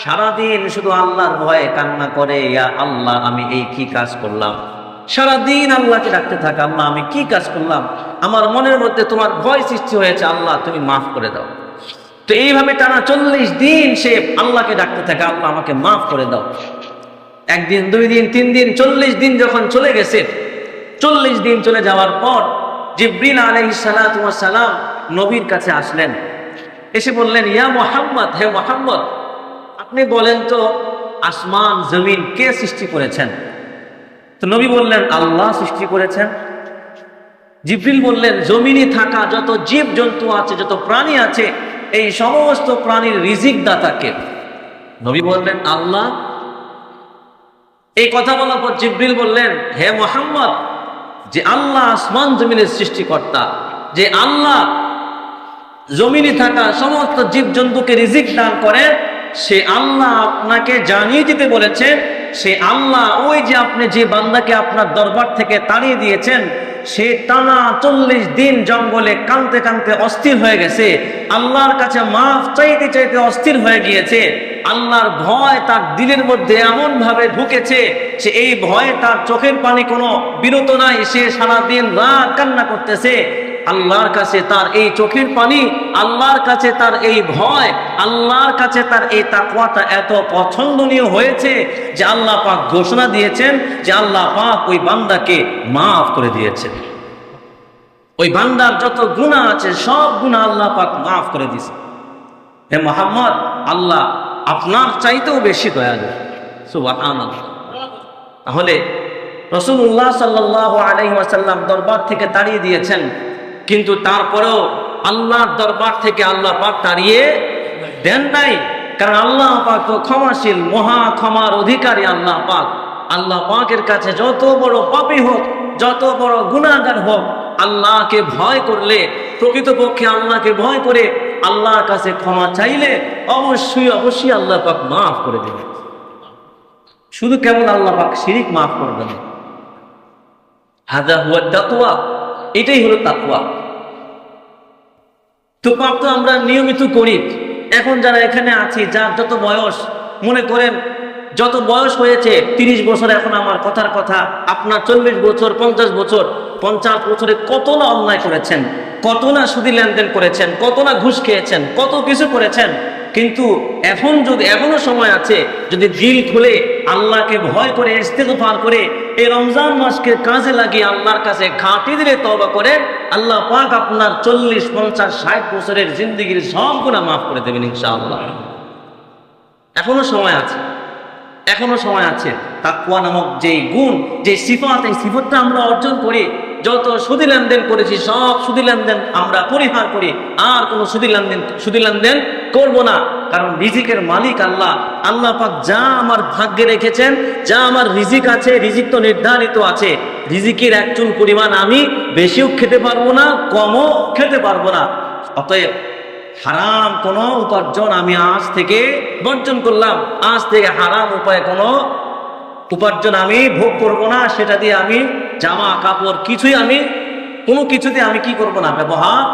সারাদিন শুধু আল্লাহর ভয়ে কান্না করে, ইয়া আল্লাহ, আমি এই কি কাজ করলাম? সারাদিন আল্লাহকে ডাকতে থাকা, আল্লাহ, আমি কি কাজ করলাম? আমার মনের মধ্যে তোমার ভয় সৃষ্টি হয়েছে, আল্লাহ তুমি মাফ করে দাও। তো এইভাবে টানা 40 দিন সে আল্লাহকে ডাকতে থাকে, আল্লাহ আমাকে মাফ করে দাও। 1 দিন, 2 দিন, 3 দিন, 40 দিন যখন চলে গেছে, 40 দিন চলে যাওয়ার পর জিবরিল আলাইহিস সালাতু ওয়াস সালাম নবীর কাছে আসলেন। এসে বললেন, ইয়া মুহাম্মদ, হে মুহাম্মদ, আপনি বলেন তো আসমান জমিন কে সৃষ্টি করেছেন? তো নবী বললেন, আল্লাহ সৃষ্টি করেছেন। জিবরিল বললেন, জমিনে থাকা যত জীব জন্তু আছে, যত প্রাণী আছে, এই সমস্ত প্রাণীর রিজিক দাতা কে? নবী বললেন, আল্লাহ। এই কথা বলার পর জিবরিল বললেন, হে মুহাম্মদ, যে আল্লাহ আসমান জমিনের সৃষ্টিকর্তা, যে আল্লাহ জমিনে থাকা সমস্ত জীব জন্তুকে রিজিক দান করে, সে আল্লাহ আপনাকে জানিয়ে দিতে বলেছেন, সে আল্লাহ ওই যে আপনি যে বান্দাকে আপনার দরবার থেকে তাড়িয়ে দিয়েছেন, সে টানা 40 দিন জঙ্গলে কাঁদতে কাঁদতে অস্থির হয়ে গেছে, আল্লাহর কাছে মাফ চাইতে চাইতে অস্থির হয়ে গিয়েছে। আল্লাহর ভয় তার দিলের মধ্যে এমন ভাবে ঢুকেছে, সে এই ভয়ে তার চোখের পানি কোনো বিরত নাই, সে সারাদিন রাত কান্না করতেছে। আল্লাহর কাছে তার এই চোখের পানি, আল্লাহর কাছে তার এই ভয়, আল্লাহর কাছে তার এই তাকওয়াটা এত পছন্দনীয় হয়েছে যে আল্লাহ পাক ঘোষণা দিয়েছেন যে আল্লাহ পাক ওই বান্দাকে মাফ করে দিয়েছেন। ওই বান্দার যত গুনাহ আছে সব গুনাহ আল্লাহ পাক মাফ করে দিয়েছে। হে মুহাম্মদ, আল্লাহ আপনার চাইতেও বেশি দয়ালু। সুবহানাল্লাহ। তাহলে রাসূলুল্লাহ সাল্লাল্লাহু আলাইহি ওয়াসাল্লাম দরবার থেকে তাড়িয়ে দিয়েছেন, কিন্তু তারপরেও আল্লাহর দরবার থেকে আল্লাহ পাক তাড়িয়ে দেন নাই, কারণ আল্লাহ পাক তো ক্ষমাশীল, মহা ক্ষমার অধিকারী আল্লাহ পাক। আল্লাহ পাকের কাছে যত বড় পাপী হোক, যত বড় গুনাহগার হোক, আল্লাহকে ভয় করলে, প্রকৃতপক্ষে আল্লাহকে ভয় করে আল্লাহর কাছে ক্ষমা চাইলে অবশ্যই অবশ্যই আল্লাহ পাক মাফ করে দেবেন। শুধু কেবল আল্লাহ পাক শিরিক মাফ করবেন। হাযা হুয়া তাকওয়া, এটাই হলো তাকওয়া। তো পাপ তো আমরা নিয়মিত করি। এখন যারা এখানে আছি, যার যত বয়স, মনে করেন যত বয়স হয়েছে 30 বছর, এখন আমার কথার কথা, আপনার 40 বছর, 50 বছর, 50 বছরে কত না অন্যায় করেছেন, কত না সুদি লেনদেন করেছেন, কত না ঘুষ খেয়েছেন, কত কিছু করেছেন। কিন্তু এখন যদি এখনো সময় আছে, যদি দিল খুলে আল্লাহকে ভয় করে ইস্তেগফার করে এই রমজান মাসকে কাজে লাগিয়ে আল্লাহর কাছে খাঁটি দিলে তওবা করে, আল্লাহ পাক আপনার 40, 50, 60 বছরের জিন্দেগির সব গুনাহ মাফ করে দেবেন ইনশাআল্লাহ। এখনো সময় আছে, এখনো সময় আছে। তাকওয়া নামক যে গুণ, যে সিফাত, এই সিফাতটা আমরা অর্জন করি। যত সুদি লেনদেন করেছি সব সুদি লেনদেন আমরা পরিহার করি, আর কোনো সুদি লেনদেন করব না। কারণ রিজিকের মালিক আল্লাহ। আল্লাহ পাক যা আমার ভাগ্যে রেখেছেন, যা আমার রিজিক আছে, রিজিক তো নির্ধারিত আছে। রিজিকের এক চুল পরিমাণ আমি বেশিও খেতে পারবো না, কমও খেতে পারবো না। অতএব হারাম কোনো উপার্জন আমি আজ থেকে বর্জন করলাম। আজ থেকে হারাম উপায়ে কোনো উপার্জন আমি ভোগ করব না। সেটা দিয়ে আমি জামা কাপড় কিছুই আমি কোনো কিছুতে আমি কি করব না, ব্যবহার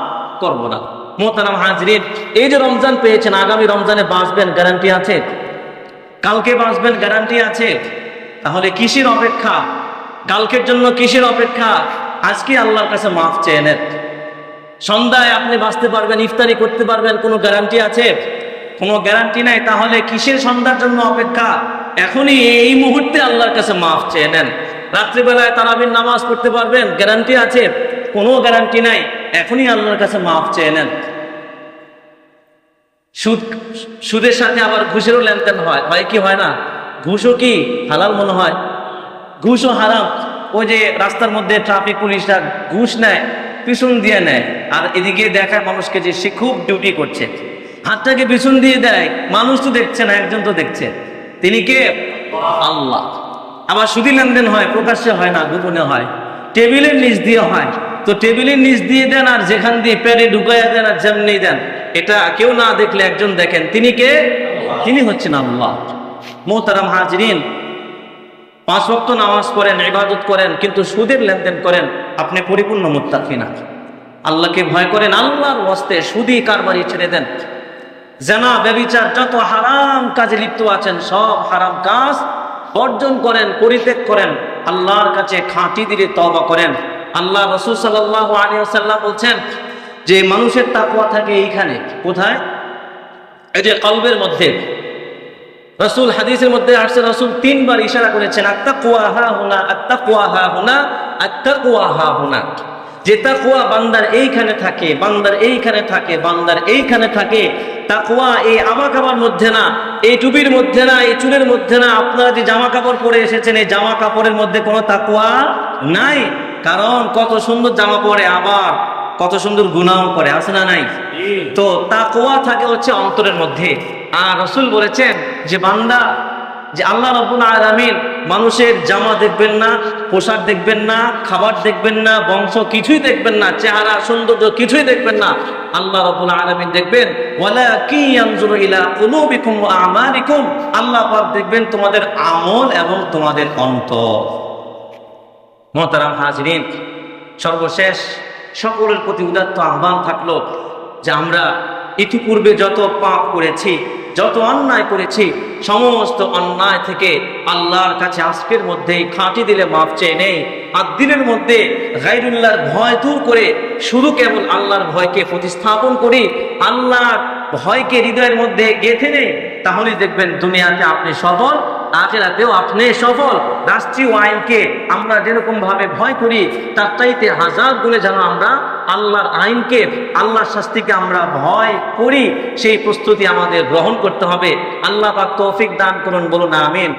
করব না। মোহতারাম হাজরিন, এই যে রমজান পেয়েছেন, আগামী রমজানে বাঁচবেন গ্যারান্টি আছে? কালকে বাঁচবেন গ্যারান্টি আছে? তাহলে কিসের অপেক্ষা? কালকের জন্য কিসের অপেক্ষা? আজকে আল্লাহর কাছে মাফ চেয়ে নেন। সন্ধ্যায় আপনি বাঁচতে পারবেন, ইফতারি করতে পারবেন, কোনো গ্যারান্টি আছে? কোনো গ্যারান্টি নাই। তাহলে কিসের সন্ধ্যার জন্য অপেক্ষা? এখনই এই মুহূর্তে আল্লাহর কাছে মাফ চেয়ে নেন। রাত্রিবেলায় তারাবির নামাজ পড়তে পারবেন, গ্যারান্টি আছে? কোনো গ্যারান্টি নাই। এখনই আল্লাহর কাছে মাফ চেয়ে নেন। সুদের সাথে আবার ঘুষেরও লেনদেন হয়, হয় কি হয় না? ঘুষও কি হালাল মনে হয়? ঘুষও হারাম। ওই যে রাস্তার মধ্যে ট্রাফিক পুলিশরা ঘুষ নেয়, পিছন দিয়ে নেয়, আর এদিকে দেখায় মানুষকে যে সে খুব ডিউটি করছে, হাতটাকে পিছন দিয়ে দেয়। মানুষ তো দেখছে না, একজন তো দেখছে, তিনি কে? আল্লাহ। আবার সুদি লেনদেন হয়, প্রকাশ্যে হয় না, গোপনে হয়, টেবিলের নিচ দিয়ে হয়। তো টেবিলের নিচ দিয়ে দেন, আর যেখান দিয়ে পেটে ঢুকাইয়া দেন, আর যেমনি দেন, এটা কেউ না দেখলে একজন দেখেন, তিনি কে? তিনি হচ্ছেন আল্লাহ। মোহতারাম হাজরিন, 5 ওয়াক্ত নামাজ পড়েন, ইবাদত করেন, কিন্তু সুদের লেনদেন করেন, আপনি পরিপূর্ণ মুত্তাকি না। আল্লাহকে ভয় করেন, আল্লাহর ওয়াস্তে সুদি কারবারি ছেড়ে দেন। জানা, ব্যভিচার, যত হারাম কাজে লিপ্ত আছেন, সব হারাম কাজ বর্জন করেন, পরিত্যাগ করেন, আল্লাহর কাছে খাঁটি দিলে তওবা করেন। আল্লাহ রাসূল সাল্লাল্লাহু আলাইহি ওয়াসাল্লাম বলছেন যে মানুষের তাকওয়া থাকে এইখানে। কোথায়? এই যে কলবের মধ্যে। রাসূল হাদিসের মধ্যে আসছে, রাসূল 3 বার ইশারা করেছেন, আত্তাকওয়া হা হুনা, আত্তাকওয়া হা হুনা, আত্তাকওয়া হা হুনা। যে তাকওয়া বান্দার এইখানে থাকে, বান্দার এইখানে থাকে, বান্দার এইখানে থাকে। তাকওয়া এই আমা কাপড়ের মধ্যে না, এই টুপির মধ্যে না, এই চুলের মধ্যে না। আপনারা যে জামা কাপড় পরে এসেছেন, এই জামা কাপড়ের মধ্যে কোনো তাকওয়া নাই। কারণ কত সুন্দর জামা পরে, আবার কত সুন্দর গুনাহ করে, আছে না নাই? তো তাকওয়া থাকে হচ্ছে অন্তরের মধ্যে। আর রাসূল বলেছেন যে বান্দা, যে আল্লাহ রাব্বুল আলামিন মানুষের জামা দেখবেন না, পোশাক দেখবেন না, খাবার দেখবেন না, বংশ কিছুই দেখবেন না, চেহারা সৌন্দর্য কিছুই দেখবেন না। আল্লাহ রাব্বুল আলামিন দেখবেন ওয়ালাকিন ইয়ানজুরু ইলা কুলুবিকুম ওয়া আমালিকুম। আল্লাহ পাক দেখবেন তোমাদের আমল এবং তোমাদের অন্তর। মোহতারাম হাজরিন, সর্বশেষ সকলের প্রতি উদাত্ত আহ্বান থাকলো যে আমরা ইতিপূর্বে যত পাপ করেছি, যত অন্যায় করেছি, সমস্ত অন্যায় থেকে আল্লাহর কাছে আজকের মধ্যেই খাঁটি দিলে মাফ চেয়ে নেই। আর দিনের মধ্যে গায়রুল্লাহর ভয় দূর করে শুধু কেবল আল্লাহর ভয়কে প্রতিস্থাপন করি, আল্লাহর ভয়কে হৃদয়ের মধ্যে গেঁথে নেই। তাহলে দেখবেন দুনিয়াতে আপনি সফল, আখিরাতেও আপনি সফল। রাষ্ট্রীয় আইনকে আমরা যেরকম ভাবে ভয় করি, তার চাইতে 1000 গুণে যেন আমরা আল্লাহর আইনকে, আল্লাহর শাস্তিকে আমরা ভয় করি, সেই প্রস্তুতি আমাদের গ্রহণ করতে হবে। আল্লাহ পাক তৌফিক দান করুন, বলুন আমিন।